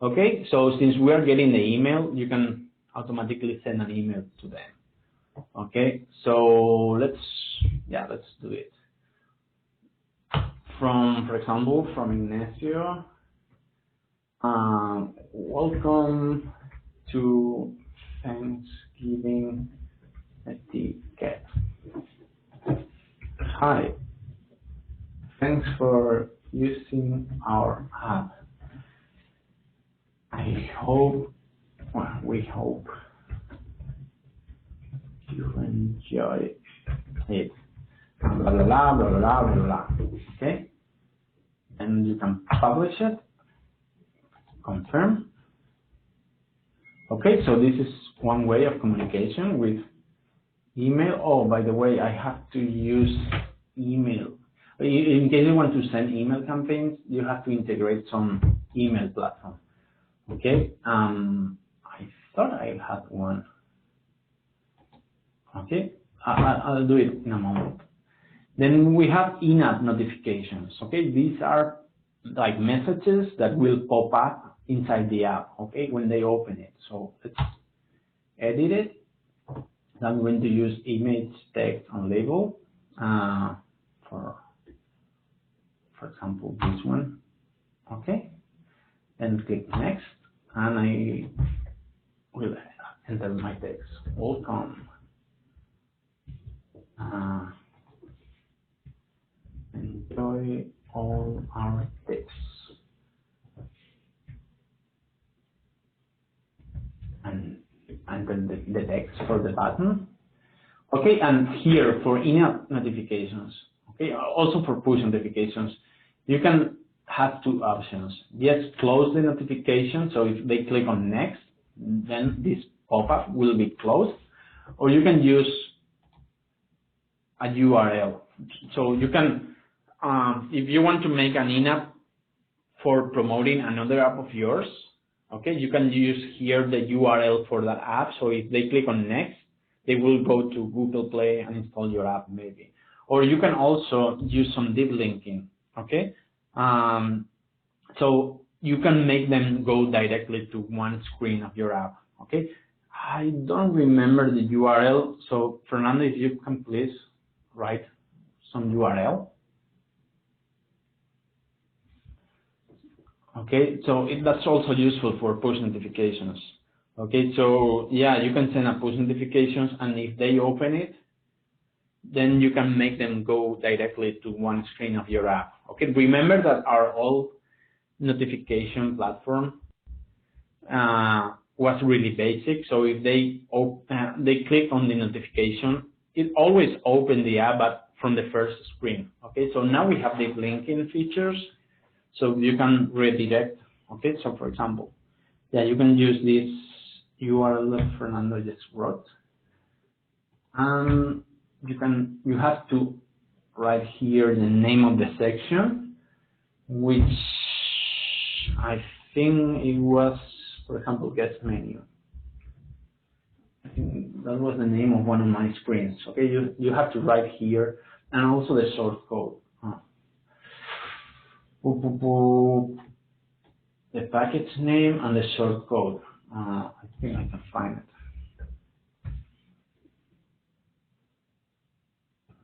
Okay, so since we are getting the email, you can automatically send an email to them. Okay, so let's do it. For example, from Ignacio, welcome to Thanksgiving etiquette. Hi, thanks for using our app. We hope you enjoy it. Blah, blah, blah, blah, blah, blah, blah. Okay? And you can publish it. Confirm. Okay, so this is one way of communication with email. Oh, by the way, I have to use email. In case you want to send email campaigns, you have to integrate some email platform. Okay, I thought I had one. Okay, I'll do it in a moment. Then we have in-app notifications. Okay, these are like messages that will pop up inside the app. Okay, when they open it. So let's edit it. I'm going to use image, text, and label for example, this one. Okay, then click next, and I will enter my text. Welcome. Enjoy all our tips. And enter the text for the button. Okay, and here for in-app notifications, okay, also for push notifications, you can have two options. Just close the notification, so if they click on next, then this pop-up will be closed, or you can use a URL. So you can, if you want to make an in-app for promoting another app of yours, okay, you can use here the URL for that app. So if they click on next, they will go to Google Play and install your app maybe. Or you can also use some deep linking, okay? So you can make them go directly to one screen of your app, okay? I don't remember the URL, so Fernando, if you can please write some URL. Okay, so that's also useful for push notifications. Okay, so yeah, you can send a push notifications, and if they open it, then you can make them go directly to one screen of your app. Okay, remember that our old notification platform was really basic. So if they click on the notification, it always opened the app, but from the first screen. Okay, so now we have deep linking features, so you can redirect. Okay, so for example, yeah, you can use this URL that Fernando just wrote. You have to write here the name of the section, which I think it was, for example, guest menu. I think that was the name of one of my screens. Okay, you have to write here, and also the source code. The package name and the source code. I think I can find it.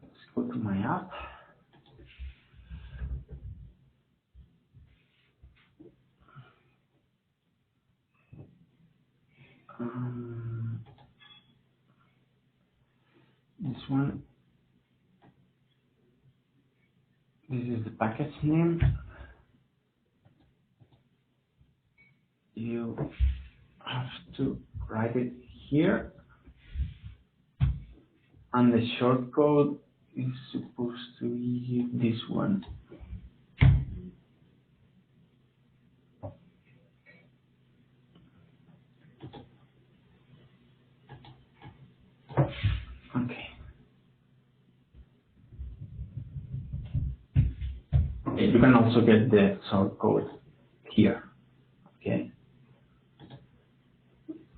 Let's go to my app. This one. This is the package name. You have to write it here, and the shortcode is supposed to be this one. Okay. Okay, you can also get the shortcode here. Okay.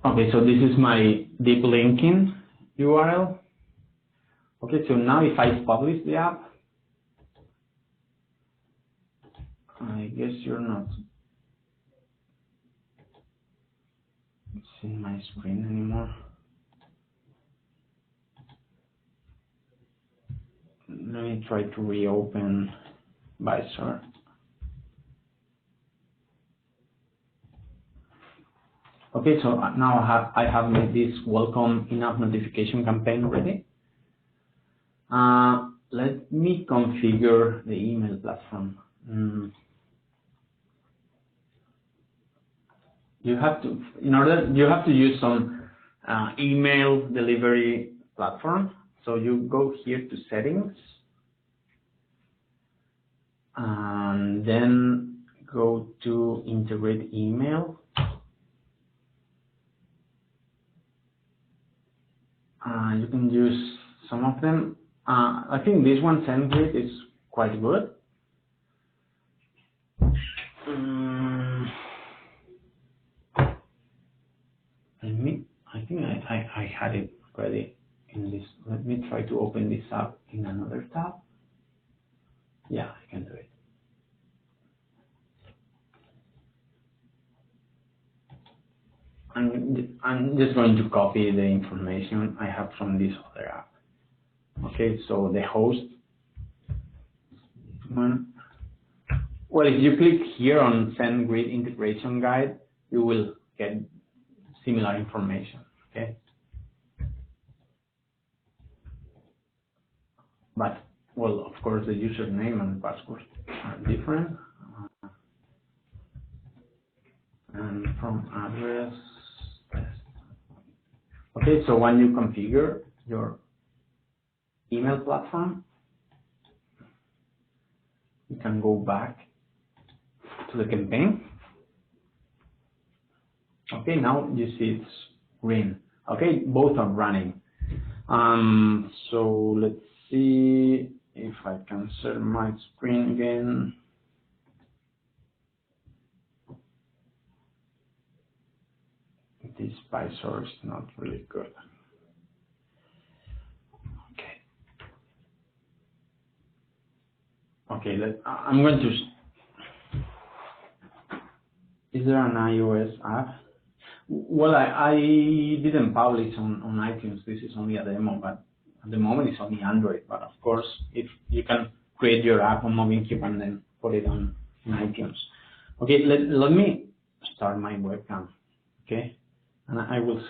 Okay, so this is my deep linking. URL. Okay, so now if I publish the app, I guess you're not seeing my screen anymore. Let me try to reopen Visor. Okay, so now I have made this welcome in-app notification campaign ready. Let me configure the email platform. You have to use some email delivery platform. So you go here to settings, and then go to integrate email. You can use some of them. I think this one, SendGrid, is quite good. I think I had it ready in this. Let me try to open this up in another tab. Yeah, I can do it. I'm just going to copy the information I have from this other app. Okay, so the host one. Well, if you click here on SendGrid integration guide, you will get similar information. Okay, but well, of course, the username and password are different. And from address. Okay, so when you configure your email platform, you can go back to the campaign. Okay, now you see it's green. Okay, both are running. So let's see if I can share my screen again. This Visor is not really good. Okay, I'm going to. Is there an iOS app? Well, I didn't publish on iTunes. This is only a demo, but at the moment it's only Android. But of course, if you can create your app on MobileCube and then put it on iTunes. Okay, let me start my webcam. Okay, and I will.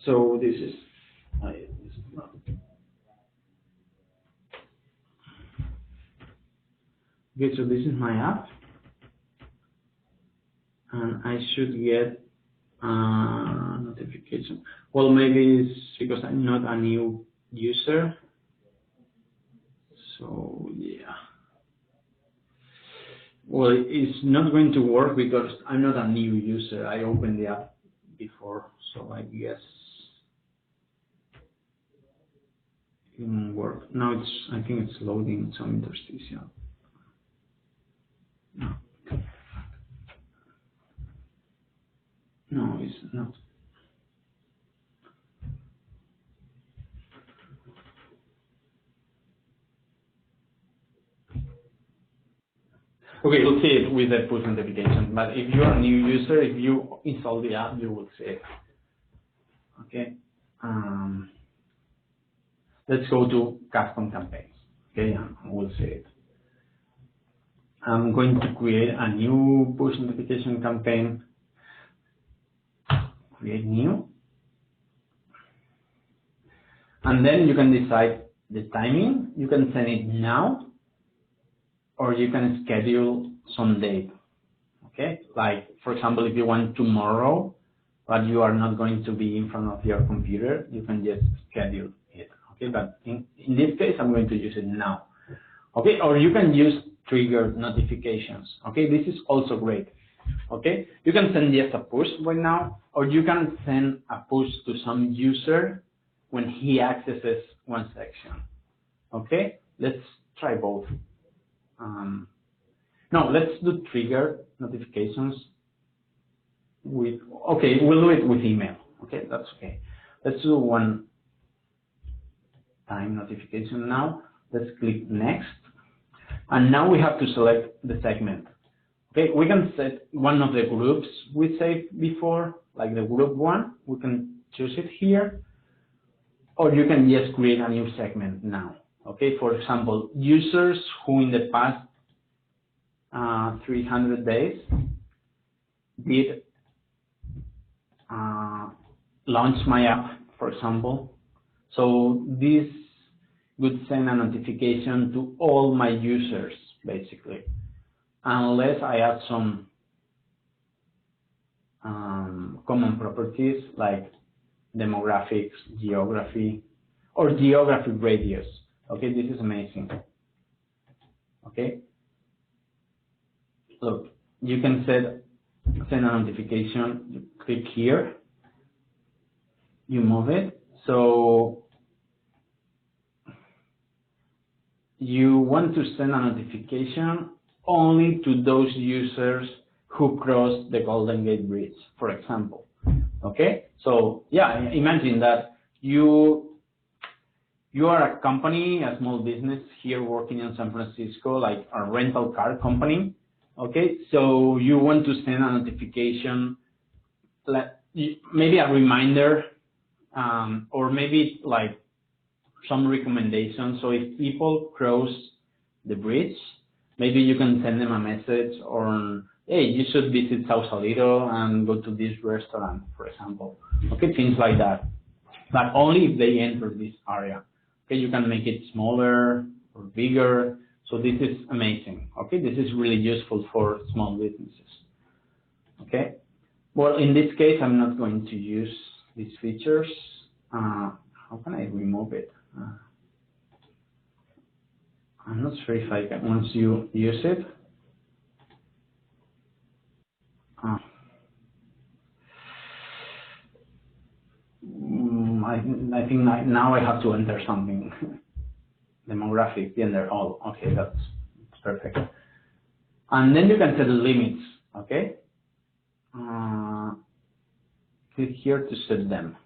So this is. Okay, so this is my app, and I should get notification. Well, maybe it's because I'm not a new user. So yeah. Well, it's not going to work because I'm not a new user. I opened the app before, so I guess it won't work. Now I think it's loading some interstitial. No, it's not. Okay, you'll see it with the push notification. But if you're a new user, if you install the app, you will see it. Okay. Let's go to custom campaigns. Okay, and we'll see it. I'm going to create a new push notification campaign. Create new. And then you can decide the timing. You can send it now, or you can schedule some date. Okay, like for example, if you want tomorrow, but you are not going to be in front of your computer, you can just schedule it. Okay, but in this case, I'm going to use it now. Okay, or you can use triggered notifications. Okay, this is also great. Okay, you can send just a push right now, or you can send a push to some user when he accesses one section. Okay, let's try both. No, let's do trigger notifications with, okay, we'll do it with email. Okay, that's okay. Let's do one time notification now. Let's click next. And now we have to select the segment. Okay, we can set one of the groups we saved before, like the group one. We can choose it here, or you can just create a new segment now. Okay, for example, users who in the past 300 days did launch my app, for example. So this would send a notification to all my users, basically, unless I add some common properties like demographics, geography, or geographic radius. Okay, this is amazing. Okay, look, you can send a notification. You click here, you move it. So you want to send a notification only to those users who cross the Golden Gate Bridge, for example. Okay, so yeah, imagine that you are a company, a small business here working in San Francisco, like a rental car company. Okay, so you want to send a notification, like maybe a reminder, or maybe like some recommendations. So if people cross the bridge, maybe you can send them a message on, hey, you should visit Sausalito and go to this restaurant, for example. Okay, things like that. But only if they enter this area. Okay, you can make it smaller or bigger. So this is amazing. Okay, this is really useful for small businesses. Okay, well, in this case, I'm not going to use these features. How can I remove it? I'm not sure if I can, once you use it. I think now I have to enter something. Demographic, gender, all. Okay, that's perfect. And then you can set the limits. Okay. Click here to set them.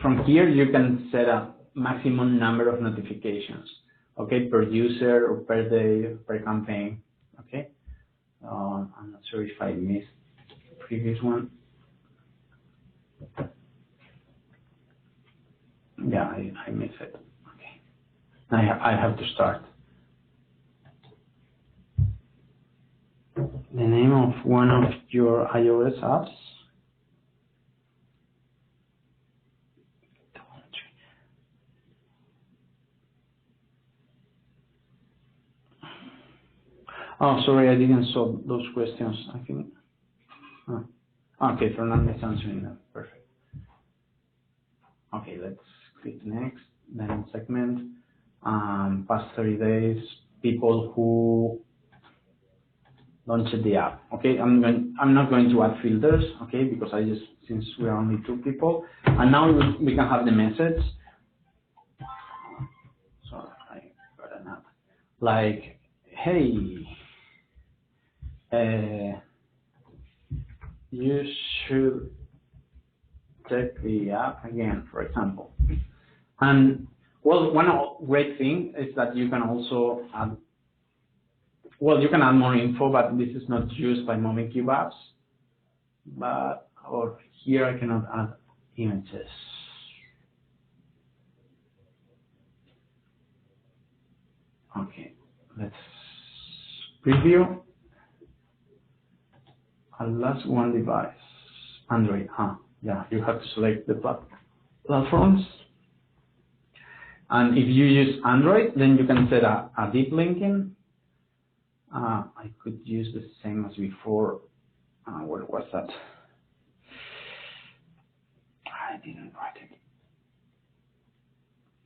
From here, you can set a maximum number of notifications. Okay, per user or per day, per campaign. Okay. I'm not sure if I missed the previous one. Yeah, I missed it. Okay. I have to start. The name of one of your iOS apps. Oh, sorry, I didn't solve those questions. I think. Oh. Okay, Fernando is answering them. Perfect. Okay, let's click next. Then segment. Past 30 days, people who launched the app. Okay, I'm not going to add filters. Okay, because since we are only 2 people, and now we can have the message. So I got an app like, hey. You should check the app again, for example. And well, one great thing is that you can also add, well, you can add more info, but this is not used by MovieCube apps. But or here I cannot add images. Okay, let's preview. Last one device, Android. Yeah, you have to select the platforms. And if you use Android, then you can set a deep linking. I could use the same as before. Where was that? I didn't write it.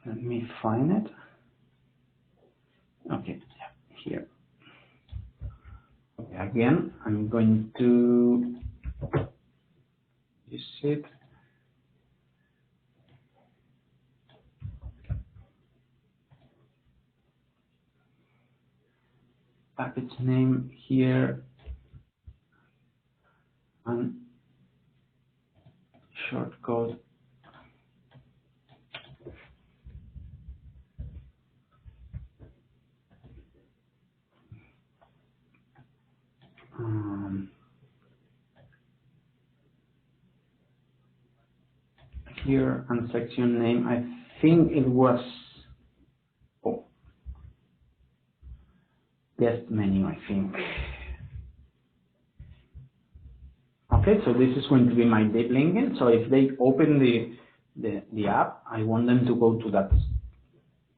Let me find it. Okay, yeah, here. Okay, again, I'm going to use it. package name here and shortcode. Here and section name, I think it was guest menu, I think. Okay, so this is going to be my deep linking. So if they open the app, I want them to go to that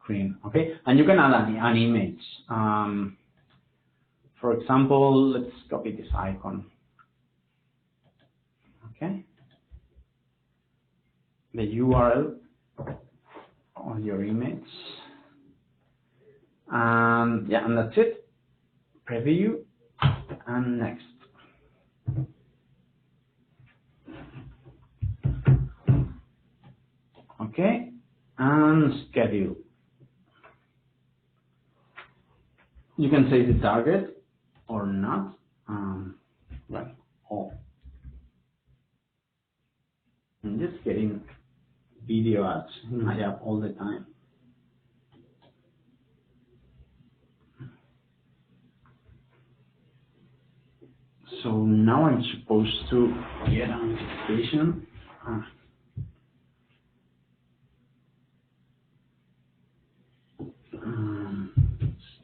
screen. Okay, and you can add an image. For example, let's copy this icon. Okay, the URL of your image, and yeah, and that's it. Preview and next. Okay, and schedule. You can say the target or not. Right. Oh, I'm just getting video ads in my app all the time. So now I'm supposed to get a notification.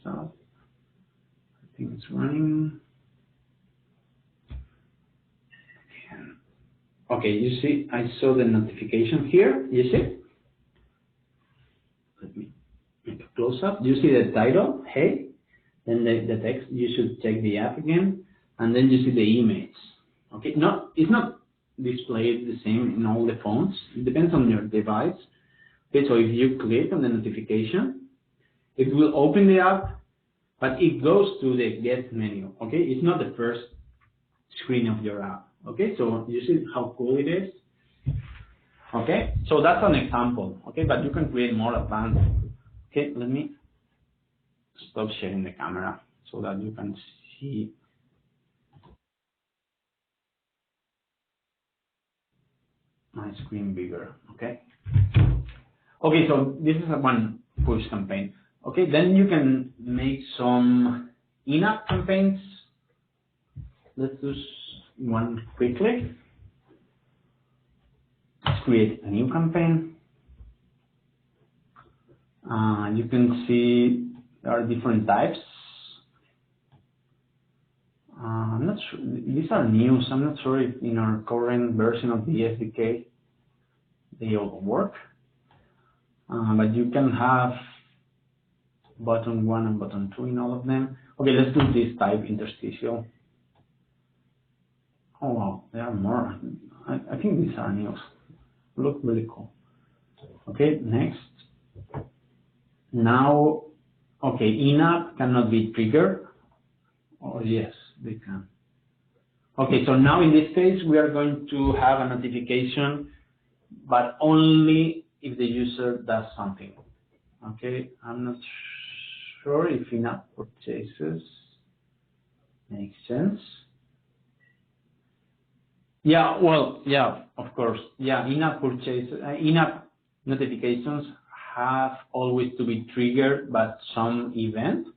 Stop. I think it's running. Okay, you see, I saw the notification here. You see? Let me make a close up. You see the title? Hey. Then the text. You should check the app again, and then you see the image. Okay, it's not displayed the same in all the phones. It depends on your device. Okay, so if you click on the notification, it will open the app, but it goes to the get menu. Okay, it's not the first screen of your app. Okay, so you see how cool it is. Okay, so that's an example. Okay, but you can create more advanced. Okay, let me stop sharing the camera so that you can see. My screen bigger. Okay. Okay, so this is a one push campaign. Okay, then you can make some in-app campaigns. Let's do one quickly. Let's create a new campaign. You can see there are different types. I'm not sure, these are new, so I'm not sure if in our current version of the SDK they all work. But you can have button 1 and button 2 in all of them. Okay, let's do this type interstitial. Oh wow, there are more. I think these are new. Look really cool. Okay, next. Now, okay, in-app cannot be triggered. Oh yes, they can. Okay, so now in this case, we are going to have a notification, but only if the user does something. Okay, I'm not sure if in-app purchases makes sense. Yeah, well, yeah, of course. Yeah, in-app purchases, in-app notifications have always to be triggered by some event.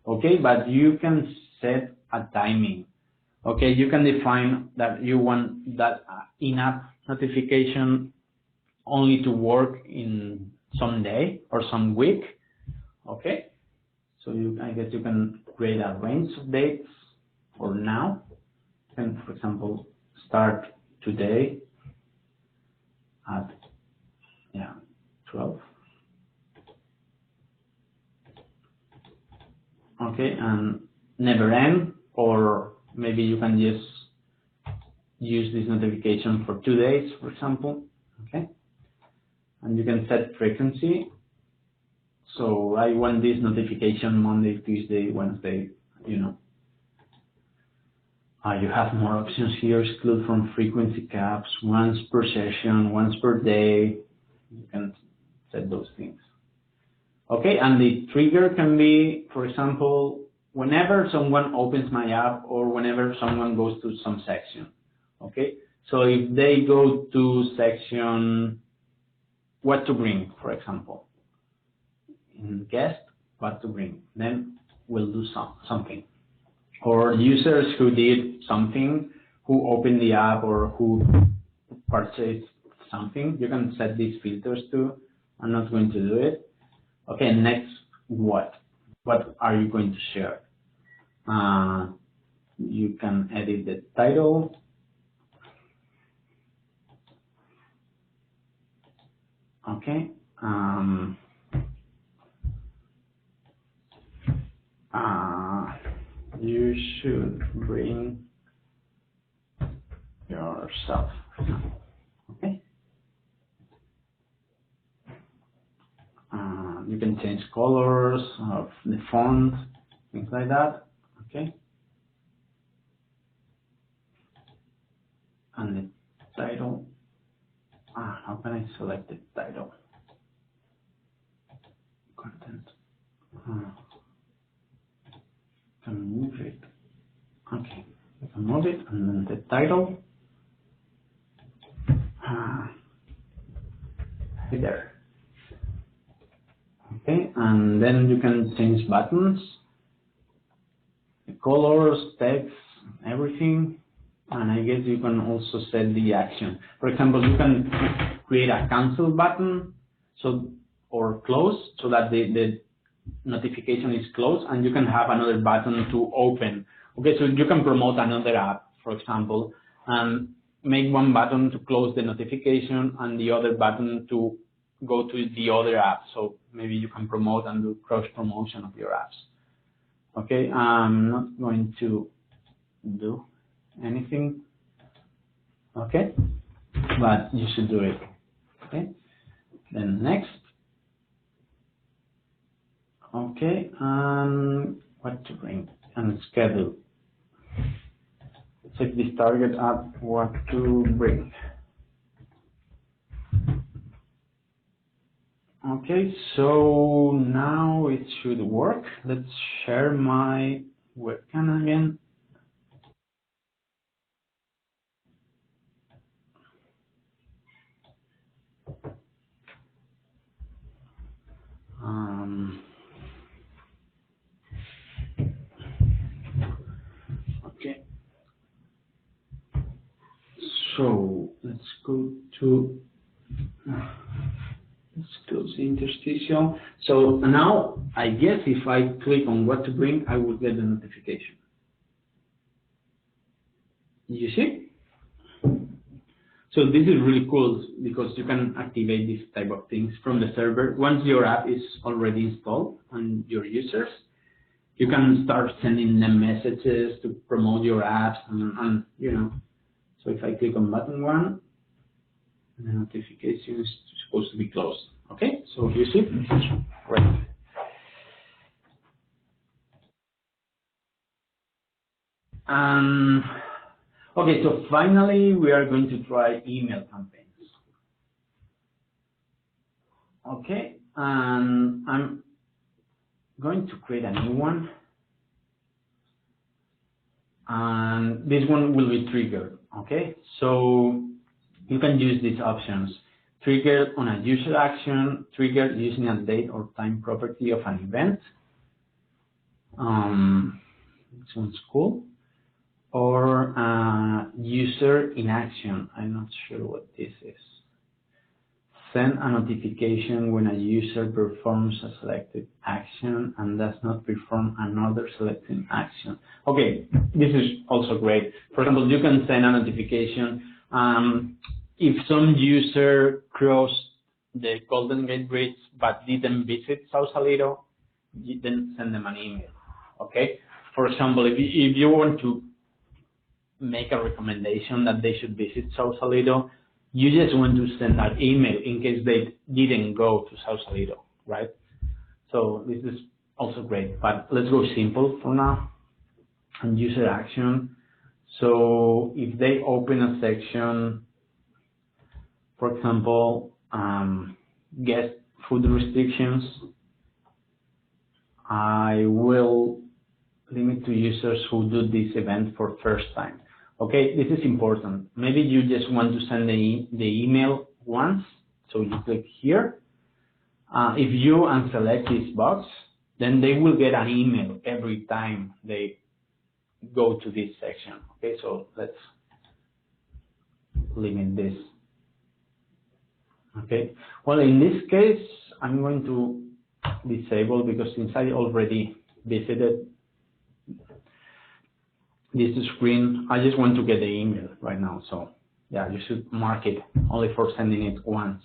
Okay, but you can set a timing. Okay, you can define that you want that in-app notification only to work in some day or some week. Okay, so I guess you can create a range of dates or now. You can, for example, start today at 12. Okay, and never end, or maybe you can just use this notification for 2 days, for example. Okay, and you can set frequency. So I want this notification Monday, Tuesday, Wednesday, you know. You have more options here. Exclude from frequency caps, once per session, once per day. You can set those things. Okay, and the trigger can be, for example, whenever someone opens my app or whenever someone goes to some section. Okay, so if they go to section what to bring, for example, in guest, what to bring, then we'll do something. Or users who did something, who opened the app or who purchased something, you can set these filters too. I'm not going to do it. Okay, next, what are you going to share? You can edit the title. Okay. You should bring yourself. Okay. You can change colors of the font, things like that. Okay. And the title. How can I select the title? Content. Can move it. Okay. You can move it, and then the title. There. Okay, and then you can change buttons, the colors, text, everything, and I guess you can also set the action. For example, you can create a cancel button, or close, so that the notification is closed, and you can have another button to open. Okay, so you can promote another app, for example, and make one button to close the notification and the other button to go to the other app. So maybe you can promote and do cross promotion of your apps. Okay, I'm not going to do anything. Okay, but you should do it. Okay, then next. Okay, what to bring and schedule. Check this target app, what to bring. Okay, so now it should work. Let's share my webcam again. Okay, so let's go to let's close the interstitial. So now I guess if I click on what to bring, I will get the notification. You see? So this is really cool because you can activate these type of things from the server. Once your app is already installed on your users, you can start sending them messages to promote your apps and you know. So if I click on button 1, the notification is supposed to be closed. Okay, so you see, great. Okay, so finally we are going to try email campaigns. Okay, and I'm going to create a new one, and this one will be triggered. Okay, so you can use these options: triggered on a user action, triggered using a date or time property of an event. This one's cool. Or user in action. I'm not sure what this is. Send a notification when a user performs a selected action and does not perform another selected action. Okay, this is also great. For example, you can send a notification if some user crossed the Golden Gate Bridge but didn't visit Sausalito, you then send them an email. Okay. For example, if you want to make a recommendation that they should visit Sausalito, you just want to send that email in case they didn't go to Sausalito, right? So this is also great, but let's go simple for now and user action. So if they open a section, for example, guest food restrictions, I will limit to users who do this event for first time. Okay, this is important. Maybe you just want to send the email once, so you click here. If you unselect this box, then they will get an email every time they go to this section. Okay, so let's limit this. Okay, well, in this case, I'm going to disable, because since I already visited this screen, I just want to get the email right now. So yeah, you should mark it only for sending it once.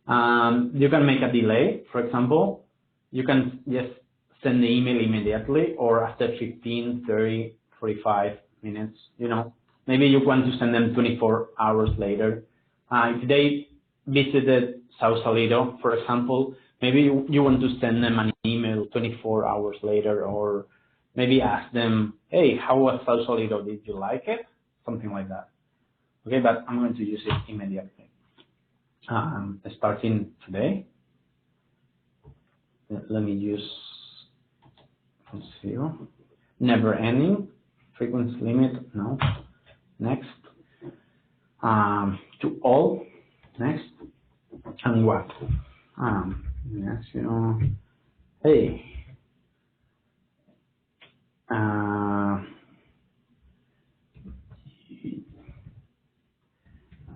You can make a delay. For example, you can just send the email immediately or after 15, 30, 45 minutes. You know, maybe you want to send them 24 hours later. If they visited Sausalito, for example, maybe you want to send them an email 24 hours later, or maybe ask them, hey, how was Sausalito? Did you like it? Something like that. Okay, but I'm going to use it immediately. Starting today, let me use 0. Never ending, frequency limit, no. Next. To all, next. And what? Next, you know, hey.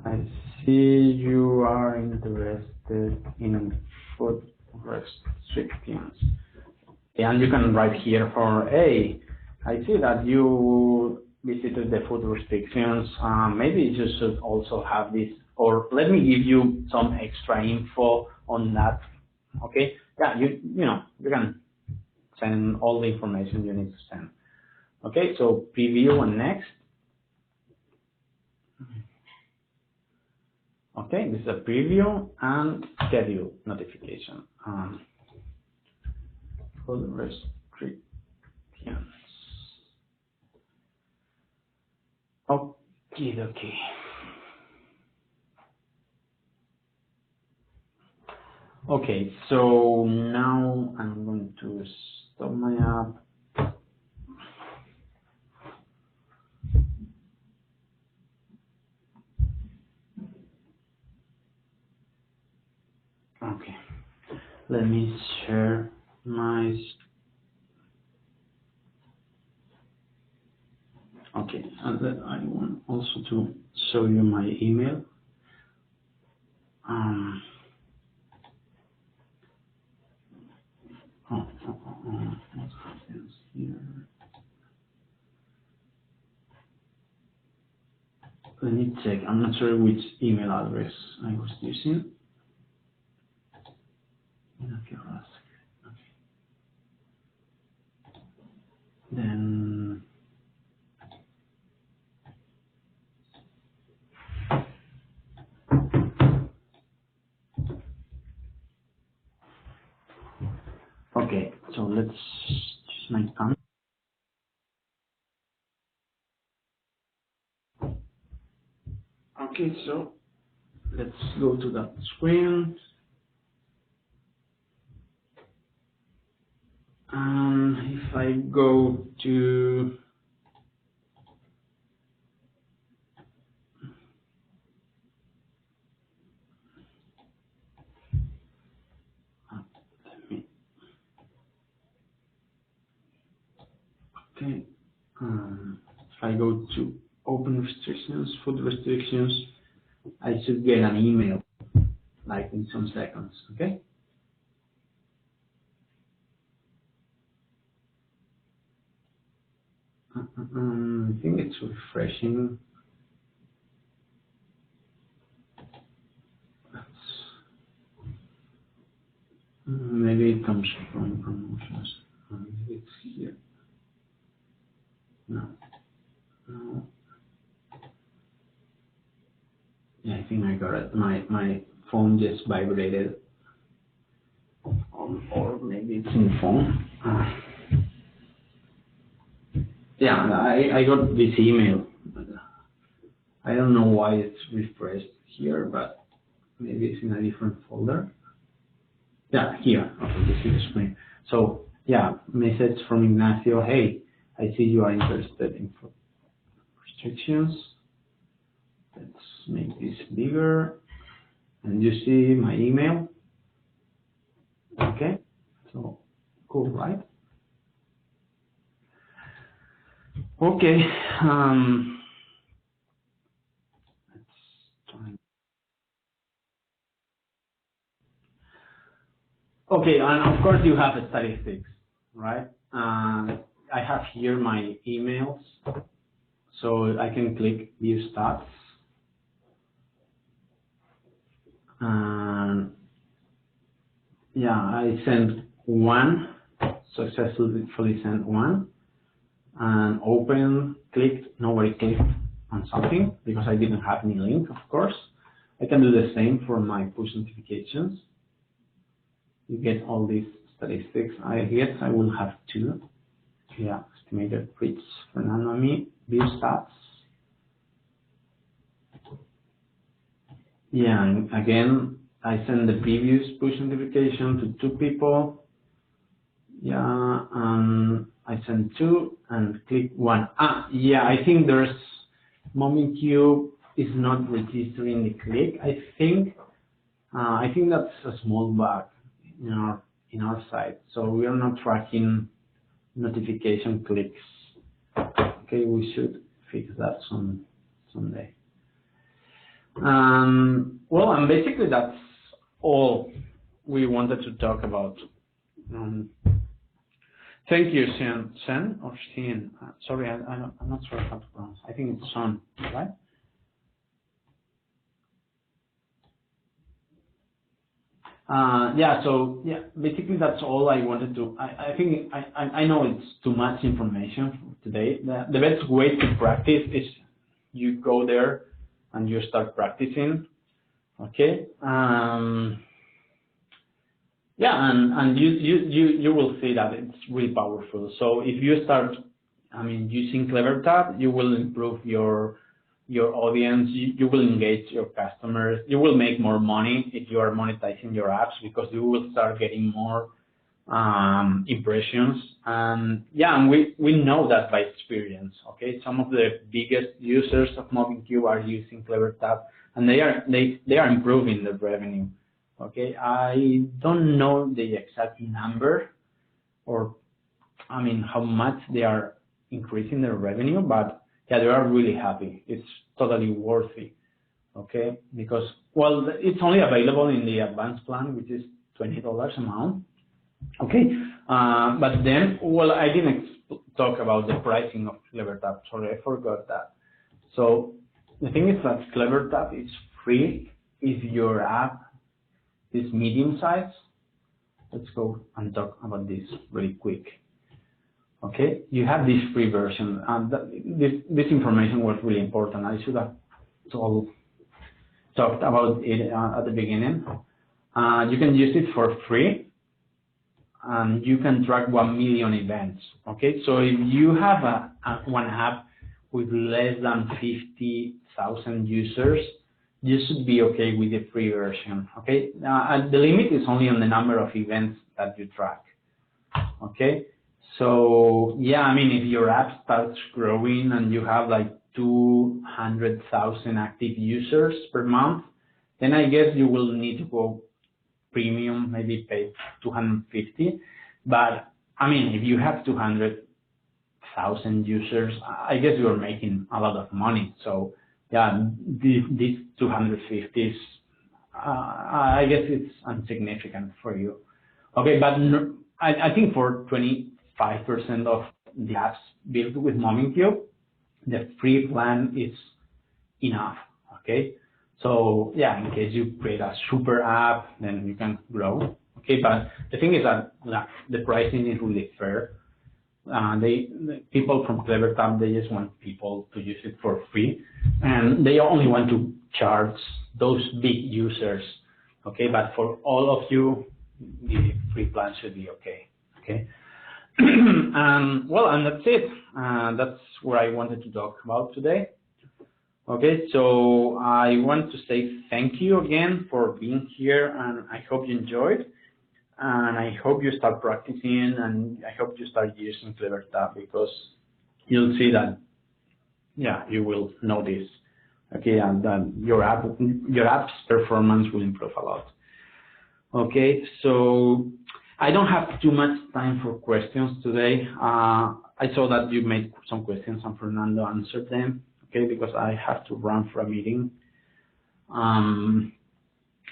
I see you are interested in food restrictions. And you can write here for, hey, I see that you visited the food restrictions. Maybe you should also have this, or let me give you some extra info on that. Okay, yeah, you know, you can send all the information you need to send. Okay, so preview and next. Okay, this is a preview and schedule notification. Food restrictions. Okay. Okay, so now I'm going to stop my app. Okay, let me share my. Okay, and then I want also to show you my email. What happens here? Let me check. I'm not sure which email address I was using. Okay. Then okay, so let's choose my account. Okay, so let's go to that screen. If I go to okay, if I go to open restrictions, food restrictions, I should get an email like in some seconds. Okay. I think it's refreshing. Maybe it comes from promotions. Maybe it's here. No. Yeah, I think I got it. My phone just vibrated. Or maybe it's in the phone. Yeah, I got this email. I don't know why it's refreshed here, but maybe it's in a different folder. Yeah, here. Okay, this is the screen. So yeah, message from Ignacio. Hey, I see you are interested in restrictions. Let's make this bigger. And you see my email. Okay, so cool, right? Okay, let's try. Okay, and of course you have statistics, right? I have here my emails, so I can click View Stats. And yeah, I sent one, successfully sent one, and open, clicked, nobody clicked on something because I didn't have any link, of course. I can do the same for my push notifications. You get all these statistics. I guess I will have two. Yeah, estimated reach, Fernando and me, View Stats. Yeah, and again, I send the previous push notification to 2 people. Yeah, I send 2 and click 1. Yeah, I think there's MomentCube is not registering the click. I think that's a small bug in our site. So we are not tracking notification clicks. Okay, we should fix that someday. Well, and basically that's all we wanted to talk about. Thank you, Sen or Sien. Sorry, I'm not sure how to pronounce. I think it's Son, right? Yeah. So yeah, basically that's all I wanted to. I think I know it's too much information today. The best way to practice is you go there and you start practicing. Okay. Yeah, and you will see that it's really powerful. So if you start, using CleverTap, you will improve your audience. You will engage your customers. You will make more money if you are monetizing your apps because you will start getting more impressions. And yeah, and we know that by experience. Okay, some of the biggest users of MobileCube are using CleverTap, and they are improving their revenue. Okay, I don't know the exact number or how much they are increasing their revenue, but yeah, they are really happy. It's totally worthy. Okay, because well, it's only available in the advanced plan, which is $20 a month. Okay, but then, well, I didn't talk about the pricing of CleverTap. Sorry, I forgot that. So the thing is that CleverTap is free if your app is medium size. Let's go and talk about this really quick. Okay, you have this free version, and this information was really important. I should have talked about it at the beginning. You can use it for free, and you can track 1 million events. Okay, so if you have one app with less than 50,000 users, you should be okay with the free version. Okay, and the limit is only on the number of events that you track. Okay, so yeah, if your app starts growing and you have like 200,000 active users per month, then I guess you will need to go premium, maybe pay 250. But if you have 200,000 users, I guess you are making a lot of money. So yeah, these 250 is, I guess it's insignificant for you. Okay, but no, I think for 25% of the apps built with MobileCube, the free plan is enough. Okay, so yeah, in case you create a super app, then you can grow. Okay, but the thing is that the pricing is really fair. The people from CleverTap, they just want people to use it for free, and they only want to charge those big users. Okay, but for all of you, the free plan should be okay. Okay, well, and that's it. That's what I wanted to talk about today. Okay, so I want to say thank you again for being here, and I hope you enjoyed. and I hope you start practicing, and I hope you start using CleverTap, because you'll see that, yeah, you will notice, okay, and that your app's performance will improve a lot. Okay, so I don't have too much time for questions today. I saw that you made some questions and Fernando answered them, okay, because I have to run for a meeting.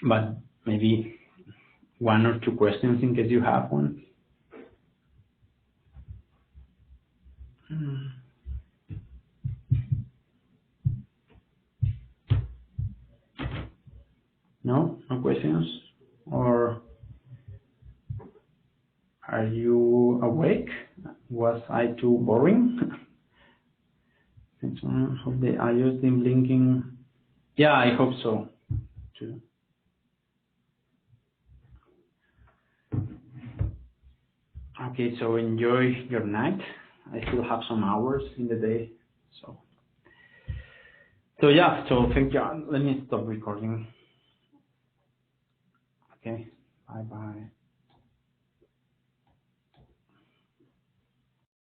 But maybe 1 or 2 questions in case you have one. No? No questions? Or are you awake? Was I too boring? Hope the iOS been blinking. Yeah, I hope so too. Okay, so enjoy your night. I still have some hours in the day, so yeah, so thank you. Let me stop recording. Okay, bye bye.